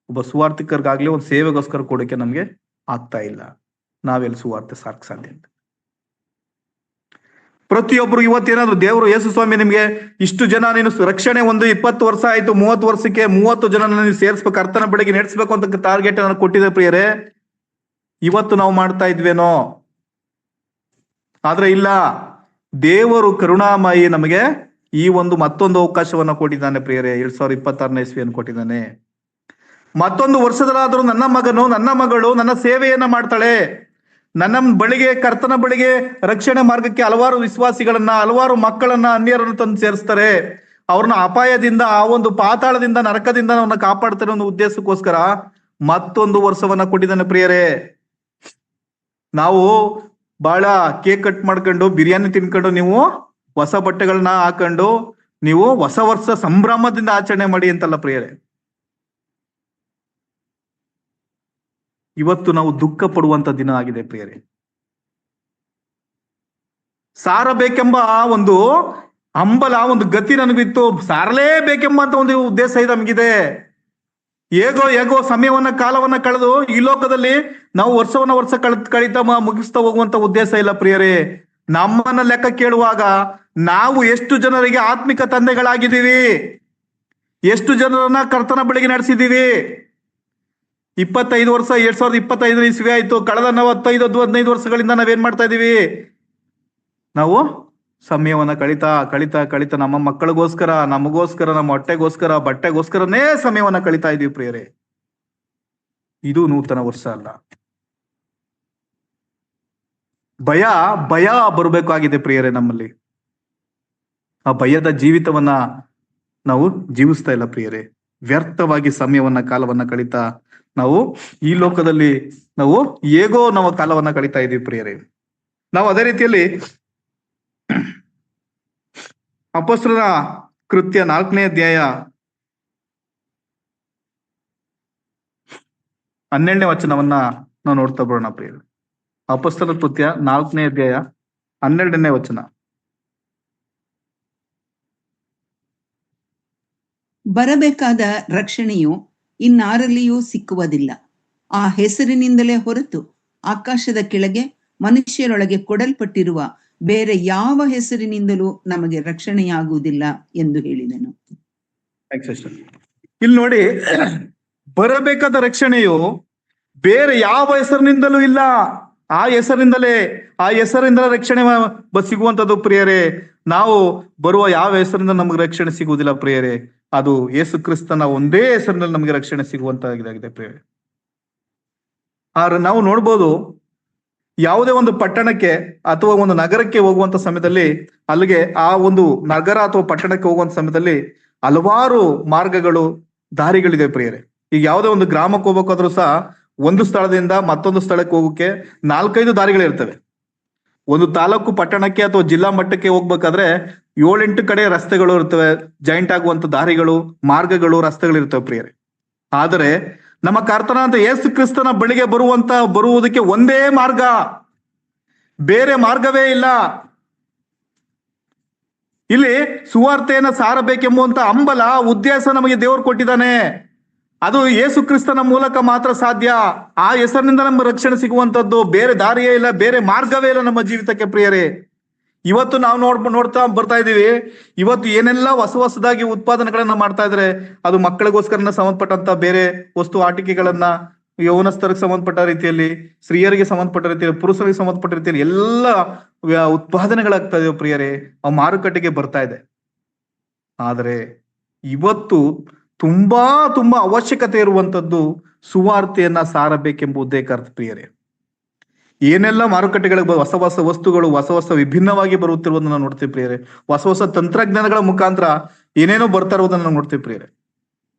ಒಬ್ಬ ಸುವಾರ್ಥಿಕರಿಗಾಗ್ಲಿ ಒಂದು ಸೇವೆಗೋಸ್ಕರ ಕೊಡೋಕೆ ನಮ್ಗೆ ಆಗ್ತಾ ಇಲ್ಲ. ನಾವೆಲ್ಲಿ ಸುವಾರ್ತೆ ಸಾರ್ಕ್ ಸಾಧ್ಯ ಅಂತ. ಪ್ರತಿಯೊಬ್ರು ಇವತ್ತೇನಾದ್ರು ದೇವರು ಯೇಸು ಸ್ವಾಮಿ ನಿಮ್ಗೆ ಇಷ್ಟು ಜನ ನೀನು ರಕ್ಷಣೆ ಒಂದು 20 ವರ್ಷ ಆಯ್ತು, 30 ವರ್ಷಕ್ಕೆ 30 ಜನ ನೀವು ಸೇರಿಸ್ಬೇಕು, ಕರ್ತನ ಬೆಳಗ್ಗೆ ನಡೆಸ್ಬೇಕು ಅಂತ ಟಾರ್ಗೆಟ್ ಅನ್ನು ಕೊಟ್ಟಿದೆ ಪ್ರಿಯರೇ. ಇವತ್ತು ನಾವು ಮಾಡ್ತಾ ಇದ್ವೇನೋ? ಆದ್ರೆ ಇಲ್ಲ, ದೇವರು ಕರುಣಾಮಯಿ ನಮಗೆ ಈ ಒಂದು ಮತ್ತೊಂದು ಅವಕಾಶವನ್ನ ಕೊಟ್ಟಿದ್ದಾನೆ ಪ್ರಿಯರೇ. 2026ನೇ ಇಸ್ವಿಯನ್ನು ಕೊಟ್ಟಿದ್ದಾನೆ. ಮತ್ತೊಂದು ವರ್ಷದಲ್ಲಾದ್ರೂ ನನ್ನ ಮಗನು, ನನ್ನ ಮಗಳು ನನ್ನ ಸೇವೆಯನ್ನ ಮಾಡ್ತಾಳೆ. ನನ್ನ ಬಳಿಗೆ, ಕರ್ತನ ಬಳಿಗೆ ರಕ್ಷಣೆ ಮಾರ್ಗಕ್ಕೆ ಹಲವಾರು ವಿಶ್ವಾಸಿಗಳನ್ನ, ಹಲವಾರು ಮಕ್ಕಳನ್ನ, ಅನ್ಯರನ್ನು ತಂದು ಸೇರಿಸ್ತಾರೆ. ಅವ್ರನ್ನ ಅಪಾಯದಿಂದ, ಆ ಒಂದು ಪಾತಾಳದಿಂದ, ನರಕದಿಂದ ಅವನ್ನ ಕಾಪಾಡ್ತಾರೆ ಅನ್ನೋ ಉದ್ದೇಶಕ್ಕೋಸ್ಕರ ಮತ್ತೊಂದು ವರ್ಷವನ್ನ ಕೊಟ್ಟಿದ್ದಾನೆ ಪ್ರಿಯರೇ. ನಾವು ಬಹಳ ಕೇಕ್ ಕಟ್ ಮಾಡ್ಕೊಂಡು, ಬಿರಿಯಾನಿ ತಿನ್ಕೊಂಡು, ನೀವು ಹೊಸ ಬಟ್ಟೆಗಳನ್ನ ಹಾಕೊಂಡು ನೀವು ಹೊಸ ವರ್ಷ ಸಂಭ್ರಮದಿಂದ ಆಚರಣೆ ಮಾಡಿ ಅಂತಲ್ಲ ಪ್ರಿಯರೇ. ಇವತ್ತು ನಾವು ದುಃಖ ಪಡುವಂತ ದಿನ ಆಗಿದೆ ಪ್ರಿಯರೇ. ಸಾರಬೇಕೆಂಬ ಒಂದು ಹಂಬಲ, ಒಂದು ಗತಿ ನನಗಿತ್ತು. ಸಾರಲೇಬೇಕೆಂಬ ಒಂದು ಉದ್ದೇಶ ಇದೆ ನಮಗಿದೆ. ಹೇಗೋ ಸಮಯವನ್ನ, ಕಾಲವನ್ನ ಕಳೆದು ಈ ಲೋಕದಲ್ಲಿ ನಾವು ವರ್ಷ ಕಳೀತಾ ಮುಗಿಸ್ತಾ ಹೋಗುವಂತ ಉದ್ದೇಶ ಇಲ್ಲ ಪ್ರಿಯರೇ. ನಮ್ಮನ್ನ ಲೆಕ್ಕ ಕೇಳುವಾಗ ನಾವು ಎಷ್ಟು ಜನರಿಗೆ ಆತ್ಮಿಕ ತಂದೆಗಳಾಗಿದ್ದೀವಿ, ಎಷ್ಟು ಜನರನ್ನ ಕರ್ತನ ಬಳಿಗೆ ನಡೆಸಿದೀವಿ. 25 ವರ್ಷ 2025 ಇಸ್ವಿ ಆಯ್ತು. ಕಳೆದ 45-15 ವರ್ಷಗಳಿಂದ ನಾವೇನ್ ಮಾಡ್ತಾ ಇದೀವಿ? ನಾವು ಸಮಯವನ್ನ ಕಳಿತಾ ನಮ್ಮ ಮಕ್ಕಳಿಗೋಸ್ಕರ, ನಮಗೋಸ್ಕರ, ನಮ್ಮ ಹೊಟ್ಟೆಗೋಸ್ಕರ, ಬಟ್ಟೆಗೋಸ್ಕರನೇ ಸಮಯವನ್ನ ಕಳಿತಾ ಇದೀವಿ ಪ್ರಿಯರೇ. ಇದು ನೂತನ ವರ್ಷ ಅಲ್ಲ. ಭಯ ಬರಬೇಕಾಗಿದೆ ಪ್ರಿಯರೇ ನಮ್ಮಲ್ಲಿ. ಆ ಭಯದ ಜೀವಿತವನ್ನ ನಾವು ಜೀವಿಸ್ತಾ ಇಲ್ಲ ಪ್ರಿಯರೇ. ವ್ಯರ್ಥವಾಗಿ ಸಮಯವನ್ನ, ಕಾಲವನ್ನ ಕಳಿತಾ ನಾವು ಈ ಲೋಕದಲ್ಲಿ ನಾವು ಹೇಗೋ ನಾವು ಕಾಲವನ್ನ ಕಳಿತಾ ಇದೀವಿ ಪ್ರಿಯರೇ. ನಾವು ಅದೇ ರೀತಿಯಲ್ಲಿ ಅಪೊಸ್ತಲರ ಕೃತ್ಯ 4ನೇ ಅಧ್ಯಾಯ 12ನೇ ವಚನವನ್ನ ನಾವು ನೋಡ್ತಾ ಬರೋಣ ಪ್ರಿಯರೇ. ಅಪೊಸ್ತಲರ ಕೃತ್ಯ 4ನೇ ಅಧ್ಯಾಯ 12ನೇ ವಚನ. ಬರಬೇಕಾದ ರಕ್ಷಣೆಯು ಇನ್ನಾರಲ್ಲಿಯೂ ಸಿಕ್ಕುವುದಿಲ್ಲ. ಆ ಹೆಸರಿನಿಂದಲೇ ಹೊರತು ಆಕಾಶದ ಕೆಳಗೆ ಮನುಷ್ಯರೊಳಗೆ ಕೊಡಲ್ಪಟ್ಟಿರುವ ಬೇರೆ ಯಾವ ಹೆಸರಿನಿಂದಲೂ ನಮಗೆ ರಕ್ಷಣೆಯಾಗುವುದಿಲ್ಲ ಎಂದು ಹೇಳಿದನು. ಇಲ್ಲಿ ನೋಡಿ, ಬರಬೇಕಾದ ರಕ್ಷಣೆಯು ಬೇರೆ ಯಾವ ಹೆಸರಿನಿಂದಲೂ ಇಲ್ಲ. ಆ ಹೆಸರಿಂದ ರಕ್ಷಣೆ ಸಿಗುವಂತದ್ದು ಪ್ರಿಯರೇ. ನಾವು ಬರುವ ಯಾವ ಹೆಸರಿಂದ ನಮಗೆ ರಕ್ಷಣೆ ಸಿಗುವುದಿಲ್ಲ ಪ್ರಿಯರೇ. ಅದು ಯೇಸು ಕ್ರಿಸ್ತನ ಒಂದೇ ಹೆಸರಿನಲ್ಲಿ ನಮಗೆ ರಕ್ಷಣೆ ಸಿಗುವಂತಾಗಿದೆ ಪ್ರಿಯರೇ. ಆದ್ರೆ ನಾವು ನೋಡ್ಬೋದು, ಯಾವುದೇ ಒಂದು ಪಟ್ಟಣಕ್ಕೆ ಅಥವಾ ಒಂದು ನಗರಕ್ಕೆ ಹೋಗುವಂತ ಸಮಯದಲ್ಲಿ, ಅಲ್ಲಿಗೆ ಆ ಒಂದು ನಗರ ಅಥವಾ ಪಟ್ಟಣಕ್ಕೆ ಹೋಗುವಂತ ಸಮಯದಲ್ಲಿ ಹಲವಾರು ಮಾರ್ಗಗಳು, ದಾರಿಗಳಿದೆ ಪ್ರಿಯರೇ. ಈಗ ಯಾವುದೇ ಒಂದು ಗ್ರಾಮಕ್ಕೆ ಹೋಗ್ಬೇಕಾದ್ರೂ ಸಹ ಒಂದು ಸ್ಥಳದಿಂದ ಮತ್ತೊಂದು ಸ್ಥಳಕ್ಕೆ ಹೋಗೋಕೆ 4-5 ದಾರಿಗಳಿರ್ತವೆ. ಒಂದು ತಾಲೂಕು ಪಟ್ಟಣಕ್ಕೆ ಅಥವಾ ಜಿಲ್ಲಾ ಮಟ್ಟಕ್ಕೆ ಹೋಗ್ಬೇಕಾದ್ರೆ 7-8 ಕಡೆ ರಸ್ತೆಗಳು ಇರ್ತವೆ, ಜಾಯಿಂಟ್ ಆಗುವಂತ ದಾರಿಗಳು, ಮಾರ್ಗಗಳು, ರಸ್ತೆಗಳು ಇರ್ತವೆ ಪ್ರಿಯರೇ. ಆದರೆ ನಮ್ಮ ಕರ್ತನಾದ ಯೇಸು ಕ್ರಿಸ್ತನ ಬಳಿಗೆ ಬರುವುದಕ್ಕೆ ಒಂದೇ ಮಾರ್ಗ, ಬೇರೆ ಮಾರ್ಗವೇ ಇಲ್ಲ. ಇಲ್ಲಿ ಸುವಾರ್ತೆಯನ್ನ ಸಾರಬೇಕೆಂಬುವಂತ ಹಂಬಲ, ಉದ್ದೇಶ ನಮಗೆ ದೇವರು ಕೊಟ್ಟಿದ್ದಾನೆ. ಅದು ಯೇಸು ಕ್ರಿಸ್ತನ ಮೂಲಕ ಮಾತ್ರ ಸಾಧ್ಯ. ಆ ಹೆಸರಿನಿಂದ ನಮ್ಮ ರಕ್ಷಣೆ ಸಿಗುವಂತದ್ದು. ಬೇರೆ ದಾರಿಯೇ ಇಲ್ಲ, ಬೇರೆ ಮಾರ್ಗವೇ ಇಲ್ಲ ನಮ್ಮ ಜೀವಿತಕ್ಕೆ ಪ್ರಿಯರೇ. ಇವತ್ತು ನಾವು ನೋಡ್ತಾ ಬರ್ತಾ ಇದೀವಿ. ಇವತ್ತು ಏನೆಲ್ಲ ಹೊಸದಾಗಿ ಉತ್ಪಾದನೆಗಳನ್ನ ಮಾಡ್ತಾ ಇದ್ರೆ, ಅದು ಮಕ್ಕಳಿಗೋಸ್ಕರ ಸಂಬಂಧಪಟ್ಟಂತ ಬೇರೆ ವಸ್ತು ಆಟಿಕೆಗಳನ್ನ, ಯೌವನಸ್ಥರಿಗೆ ಸಂಬಂಧಪಟ್ಟ ರೀತಿಯಲ್ಲಿ, ಸ್ತ್ರೀಯರಿಗೆ ಸಂಬಂಧಪಟ್ಟ ರೀತಿಯಲ್ಲಿ, ಪುರುಷರಿಗೆ ಸಂಬಂಧಪಟ್ಟ ರೀತಿಯಲ್ಲಿ ಎಲ್ಲ ಉತ್ಪಾದನೆಗಳಾಗ್ತಾ ಇದಾವೆ ಪ್ರಿಯರೇ. ಆ ಮಾರುಕಟ್ಟೆಗೆ ಬರ್ತಾ ಇದೆ. ಆದರೆ ಇವತ್ತು ತುಂಬಾ ಅವಶ್ಯಕತೆ ಇರುವಂತದ್ದು ಸುವಾರ್ತೆಯನ್ನ ಸಾರಬೇಕೆಂಬುದೇ ಪ್ರಿಯರೇ. ಏನೆಲ್ಲ ಮಾರುಕಟ್ಟೆಗಳಿಗೆ ಹೊಸ ವಸ್ತುಗಳು, ಹೊಸ ವಿಭಿನ್ನವಾಗಿ ಬರುತ್ತಿರುವುದನ್ನು ನಾವು ನೋಡ್ತೀವಿ ಪ್ರಿಯರೇ. ಹೊಸ ತಂತ್ರಜ್ಞಾನಗಳ ಮುಖಾಂತರ ಏನೇನೋ ಬರ್ತಾ ಇರುವುದನ್ನು ನಾವು ನೋಡ್ತೀವಿ ಪ್ರಿಯರೇ.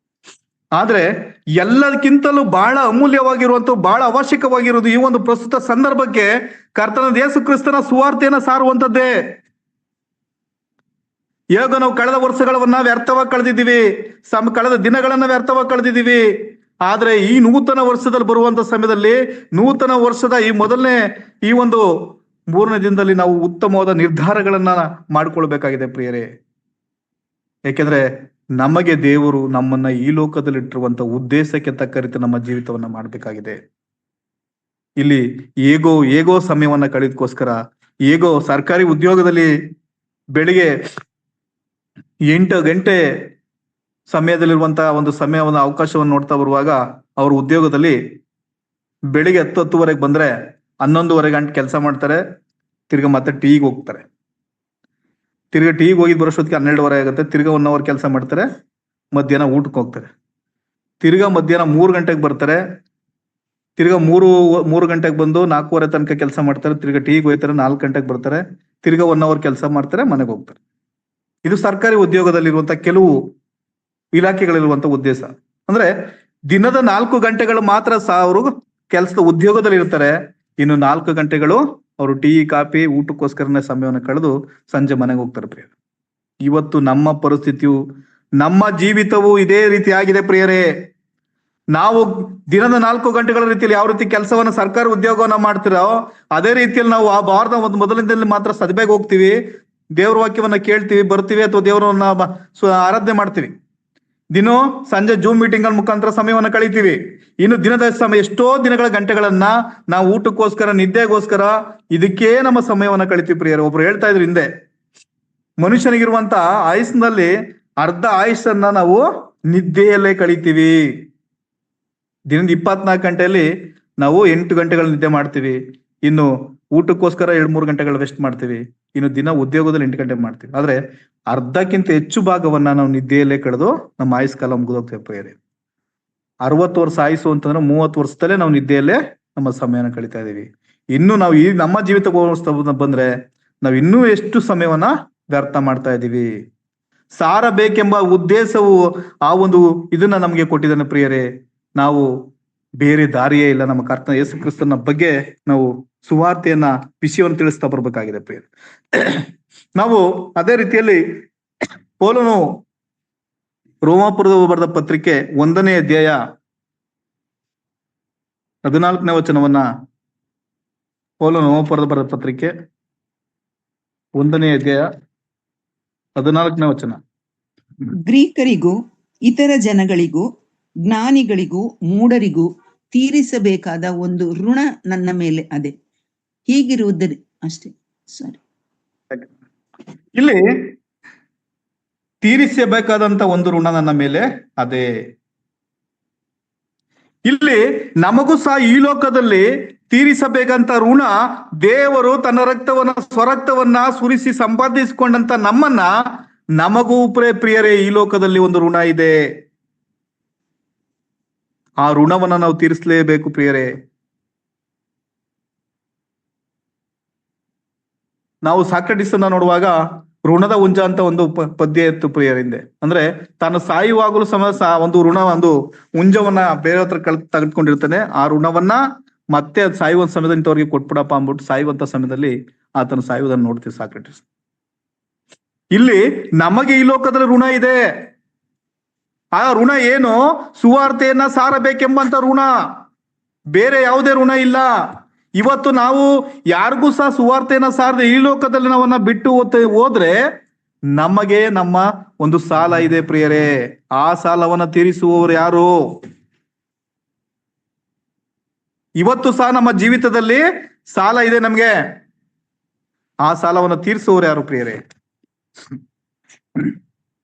ಆದ್ರೆ ಎಲ್ಲದಕ್ಕಿಂತಲೂ ಬಹಳ ಅಮೂಲ್ಯವಾಗಿರುವಂತ, ಬಹಳ ಅವಶ್ಯಕವಾಗಿರುವುದು ಈ ಒಂದು ಪ್ರಸ್ತುತ ಸಂದರ್ಭಕ್ಕೆ ಕರ್ತನಾದ ಯೇಸು ಕ್ರಿಸ್ತನ ಸುವಾರ್ತೆಯನ್ನ ಸಾರುವಂತದ್ದೇ. ಈಗ ನಾವು ಕಳೆದ ವರ್ಷಗಳನ್ನ ವ್ಯರ್ಥವಾಗಿ ಕಳೆದಿದ್ದೀವಿ, ಕಳೆದ ದಿನಗಳನ್ನ ವ್ಯರ್ಥವಾಗಿ ಕಳೆದಿದ್ದೀವಿ. ಆದ್ರೆ ಈ ನೂತನ ವರ್ಷದಲ್ಲಿ ಬರುವಂತ ಸಮಯದಲ್ಲಿ, ನೂತನ ವರ್ಷದ ಈ ಒಂದು 3ನೇ ದಿನದಲ್ಲಿ ನಾವು ಉತ್ತಮವಾದ ನಿರ್ಧಾರಗಳನ್ನ ಮಾಡಿಕೊಳ್ಬೇಕಾಗಿದೆ ಪ್ರಿಯರೇ. ಯಾಕೆಂದ್ರೆ ನಮಗೆ ದೇವರು ನಮ್ಮನ್ನ ಈ ಲೋಕದಲ್ಲಿ ಇಟ್ಟಿರುವಂತ ಉದ್ದೇಶಕ್ಕೆ ತಕ್ಕ ರೀತಿ ನಮ್ಮ ಜೀವಿತವನ್ನ ಮಾಡ್ಬೇಕಾಗಿದೆ. ಇಲ್ಲಿ ಹೇಗೋ ಸಮಯವನ್ನ ಕಳೆದಕ್ಕೋಸ್ಕರ, ಹೇಗೋ ಸರ್ಕಾರಿ ಉದ್ಯೋಗದಲ್ಲಿ ಬೆಳಿಗ್ಗೆ 8 ಗಂಟೆ ಸಮಯದಲ್ಲಿರುವಂತಹ ಒಂದು ಸಮಯವನ್ನು ಅವಕಾಶವನ್ನು ನೋಡ್ತಾ ಬರುವಾಗ, ಅವ್ರ ಉದ್ಯೋಗದಲ್ಲಿ ಬೆಳಿಗ್ಗೆ 10-10ವರೆಗೆ ಬಂದ್ರೆ 11:15 ಗಂಟೆ ಕೆಲಸ ಮಾಡ್ತಾರೆ. ತಿರ್ಗಾ ಮತ್ತೆ ಟೀಗೆ ಹೋಗ್ತಾರೆ. ತಿರ್ಗಾ ಟೀಗೆ ಹೋಗಿದ್ ಬರೋಷ್ಟೊತ್ತಿಗೆ 12:30 ಆಗುತ್ತೆ. ತಿರ್ಗಾ 1 ಅವರ್ ಕೆಲಸ ಮಾಡ್ತಾರೆ. ಮಧ್ಯಾಹ್ನ ಊಟಕ್ಕೆ ಹೋಗ್ತಾರೆ. ತಿರ್ಗಾ ಮಧ್ಯಾಹ್ನ 3 ಗಂಟೆಗೆ ಬರ್ತಾರೆ. ತಿರ್ಗಾ 3 ಗಂಟೆಗೆ ಬಂದು 4:15 ತನಕ ಕೆಲಸ ಮಾಡ್ತಾರೆ. ತಿರ್ಗಾ ಟೀಗೆ ಹೋಗ್ತಾರೆ. 4 ಗಂಟೆಗೆ ಬರ್ತಾರೆ. ತಿರ್ಗಾ 1 ಅವರ್ ಕೆಲಸ ಮಾಡ್ತಾರೆ, ಮನೆಗೆ ಹೋಗ್ತಾರೆ. ಇದು ಸರ್ಕಾರಿ ಉದ್ಯೋಗದಲ್ಲಿರುವಂತ ಕೆಲವು ಇಲಾಖೆಗಳಿರುವಂತ ಉದ್ದೇಶ. ಅಂದ್ರೆ ದಿನದ 4 ಗಂಟೆಗಳು ಮಾತ್ರ ಅವರು ಕೆಲಸದ ಉದ್ಯೋಗದಲ್ಲಿ ಇರ್ತಾರೆ. ಇನ್ನು 4 ಗಂಟೆಗಳು ಅವರು ಟೀ, ಕಾಫಿ, ಊಟಕ್ಕೋಸ್ಕರನೇ ಸಮಯವನ್ನು ಕಳೆದು ಸಂಜೆ ಮನೆಗೆ ಹೋಗ್ತಾರೆ ಪ್ರಿಯರೇ. ಇವತ್ತು ನಮ್ಮ ಪರಿಸ್ಥಿತಿಯು, ನಮ್ಮ ಜೀವಿತವು ಇದೇ ರೀತಿ ಆಗಿದೆ ಪ್ರಿಯರೇ. ನಾವು ದಿನದ 4 ಗಂಟೆಗಳ ರೀತಿಯಲ್ಲಿ ಯಾವ ರೀತಿ ಕೆಲಸವನ್ನ, ಸರ್ಕಾರಿ ಉದ್ಯೋಗವನ್ನ ಮಾಡ್ತಿರೋ ಅದೇ ರೀತಿಯಲ್ಲಿ ನಾವು ಆ ವಾರದ ಮೊದಲಿನಲ್ಲಿ ಮಾತ್ರ ಸದ್ಬೇಗ ಹೋಗ್ತೀವಿ, ದೇವ್ರ ವಾಕ್ಯವನ್ನ ಕೇಳ್ತೀವಿ, ಬರ್ತೀವಿ, ಅಥವಾ ದೇವರನ್ನ ಆರಾಧನೆ ಮಾಡ್ತೀವಿ. ದಿನ ಸಂಜೆ ಜೂಮ್ ಮೀಟಿಂಗ್ ಮುಖಾಂತರ ಸಮಯವನ್ನ ಕಳಿತೀವಿ. ಇನ್ನು ದಿನದ ಸಮಯ, ಎಷ್ಟೋ ದಿನಗಳ ಗಂಟೆಗಳನ್ನ ನಾವು ಊಟಕ್ಕೋಸ್ಕರ, ನಿದ್ದೆಗೋಸ್ಕರ, ಇದಕ್ಕೇ ನಮ್ಮ ಸಮಯವನ್ನ ಕಳಿತೀವಿ ಪ್ರಿಯರೇ. ಒಬ್ರು ಹೇಳ್ತಾ ಇದ್ರು ಹಿಂದೆ, ಮನುಷ್ಯನಿಗಿರುವಂತ ಆಯುಸ್ನಲ್ಲಿ ಅರ್ಧ ಆಯುಷನ್ನ ನಾವು ನಿದ್ದೆಯಲ್ಲೇ ಕಳಿತೀವಿ. ದಿನದ 24 ಗಂಟೆಯಲ್ಲಿ ನಾವು 8 ಗಂಟೆಗಳ ನಿದ್ದೆ ಮಾಡ್ತೀವಿ. ಇನ್ನು ಊಟಕ್ಕೋಸ್ಕರ 2-3 ಗಂಟೆಗಳು ವೆಸ್ಟ್ ಮಾಡ್ತೀವಿ. ಇನ್ನು ದಿನ ಉದ್ಯೋಗದಲ್ಲಿ 8 ಗಂಟೆ ಮಾಡ್ತೀವಿ. ಆದ್ರೆ ಅರ್ಧಕ್ಕಿಂತ ಹೆಚ್ಚು ಭಾಗವನ್ನ ನಾವು ನಿದ್ದೆಯಲ್ಲೇ ಕಳೆದು ನಮ್ಮ ಆಯುಷ್ಕಾಲ ಮುಗಿದೋಗ್ತೇವೆ ಪ್ರಿಯರೇ. 60 ವರ್ಷ ಆಯುಸ್ಸು ಅಂತಂದ್ರೆ 30 ವರ್ಷದಲ್ಲೇ ನಾವು ನಿದ್ದೆಯಲ್ಲೇ ನಮ್ಮ ಸಮಯನ ಕಳೀತಾ ಇದೀವಿ. ಇನ್ನು ನಾವು ಈ ನಮ್ಮ ಜೀವಿತ ಬಂದ್ರೆ ನಾವು ಇನ್ನೂ ಎಷ್ಟು ಸಮಯವನ್ನ ವ್ಯರ್ಥ ಮಾಡ್ತಾ ಇದೀವಿ. ಸಾರಬೇಕೆಂಬ ಉದ್ದೇಶವು ಆ ಒಂದು ಇದನ್ನ ನಮ್ಗೆ ಕೊಟ್ಟಿದ್ದಾನೆ ಪ್ರಿಯರೇ. ನಾವು ಬೇರೆ ದಾರಿಯೇ ಇಲ್ಲ. ನಮ್ಮ ಕರ್ತನ ಯೇಸು ಕ್ರಿಸ್ತನ ಬಗ್ಗೆ ನಾವು ಸುವಾರ್ತೆಯನ್ನ, ವಿಷಯವನ್ನು ತಿಳಿಸ್ತಾ ಬರ್ಬೇಕಾಗಿದೆ ಪ್ರಿಯರೇ. ನಾವು ಅದೇ ರೀತಿಯಲ್ಲಿ ಪೌಲನು ರೋಮಾಪುರದ ಬರೆದ ಪತ್ರಿಕೆ 1ನೇ ಅಧ್ಯಾಯ 14ನೇ ವಚನವನ್ನ, ಪೌಲನು ರೋಮಾಪುರದ ಬರೆದ ಪತ್ರಿಕೆ 1ನೇ ಅಧ್ಯಾಯ 14ನೇ ವಚನ. ಗ್ರೀಕರಿಗೂ ಇತರ ಜನಗಳಿಗೂ, ಜ್ಞಾನಿಗಳಿಗೂ ಮೂಢರಿಗೂ ತೀರಿಸಬೇಕಾದ ಒಂದು ಋಣ ನನ್ನ ಮೇಲೆ ಅದೇ. ಹೀಗಿರುವುದರಿ ಅಷ್ಟೇ. ಸಾರಿ, ಇಲ್ಲಿ ತೀರಿಸಬೇಕಾದಂತ ಒಂದು ಋಣ ನನ್ನ ಮೇಲೆ ಅದೇ. ಇಲ್ಲಿ ನಮಗೂ ಸಹ ಈ ಲೋಕದಲ್ಲಿ ತೀರಿಸಬೇಕಂತ ಋಣ, ದೇವರು ತನ್ನ ಸ್ವರಕ್ತವನ್ನ ಸುರಿಸಿ ಸಂಪಾದಿಸಿಕೊಂಡಂತ ನಮ್ಮನ್ನ, ನಮಗೂ ಪ್ರಿಯರೇ ಈ ಲೋಕದಲ್ಲಿ ಒಂದು ಋಣ ಇದೆ. ಆ ಋಣವನ್ನ ನಾವು ತೀರಿಸಲೇಬೇಕು ಪ್ರಿಯರೇ. ನಾವು ಸಾಕ್ರೆಟಿಸ್ ಅನ್ನ ನೋಡುವಾಗ ಋಣದ ಹುಂಜ ಅಂತ ಒಂದು ಪದ್ಯ ಇತ್ತು ಪ್ರಿಯರ ಹಿಂದೆ. ಅಂದ್ರೆ ತಾನು ಸಾಯುವಾಗಲೂ ಒಂದು ಒಂದು ಹುಂಜವನ್ನ ಬೇರೆ ಹತ್ರ ತೆಗೆದುಕೊಂಡಿರ್ತಾನೆ. ಆ ಋಣವನ್ನ ಮತ್ತೆ ಅದು ಸಾಯುವಂತ ಸಮಯದಲ್ಲಿ ಇಂಥವ್ರಿಗೆ ಕೊಟ್ಬಿಡಪ್ಪ ಅಂದ್ಬಿಟ್ಟು ಸಾಯುವಂತ ಸಮಯದಲ್ಲಿ ಆತನು ಸಾಯುವುದನ್ನು ನೋಡ್ತೀವಿ ಸಾಕ್ರೆಟಿಸ್. ಇಲ್ಲಿ ನಮಗೆ ಈ ಲೋಕದಲ್ಲಿ ಋಣ ಇದೆ. ಆ ಋಣ ಏನು? ಸುವಾರ್ತೆಯನ್ನ ಸಾರಬೇಕೆಂಬಂತ ಋಣ, ಬೇರೆ ಯಾವುದೇ ಋಣ ಇಲ್ಲ. ಇವತ್ತು ನಾವು ಯಾರಿಗೂ ಸಹ ಸುವಾರ್ತೆಯನ್ನ ಸಾರದೆ ಈ ಲೋಕದಲ್ಲಿ ನಾವನ್ನ ಬಿಟ್ಟು ಹೋದ್ರೆ ನಮಗೆ ನಮ್ಮ ಒಂದು ಸಾಲ ಇದೆ ಪ್ರಿಯರೇ. ಆ ಸಾಲವನ್ನ ತೀರಿಸುವವರು ಯಾರು? ಇವತ್ತು ಸಹ ನಮ್ಮ ಜೀವಿತದಲ್ಲಿ ಸಾಲ ಇದೆ ನಮ್ಗೆ. ಆ ಸಾಲವನ್ನು ತೀರಿಸುವವರು ಯಾರು ಪ್ರಿಯರೇ?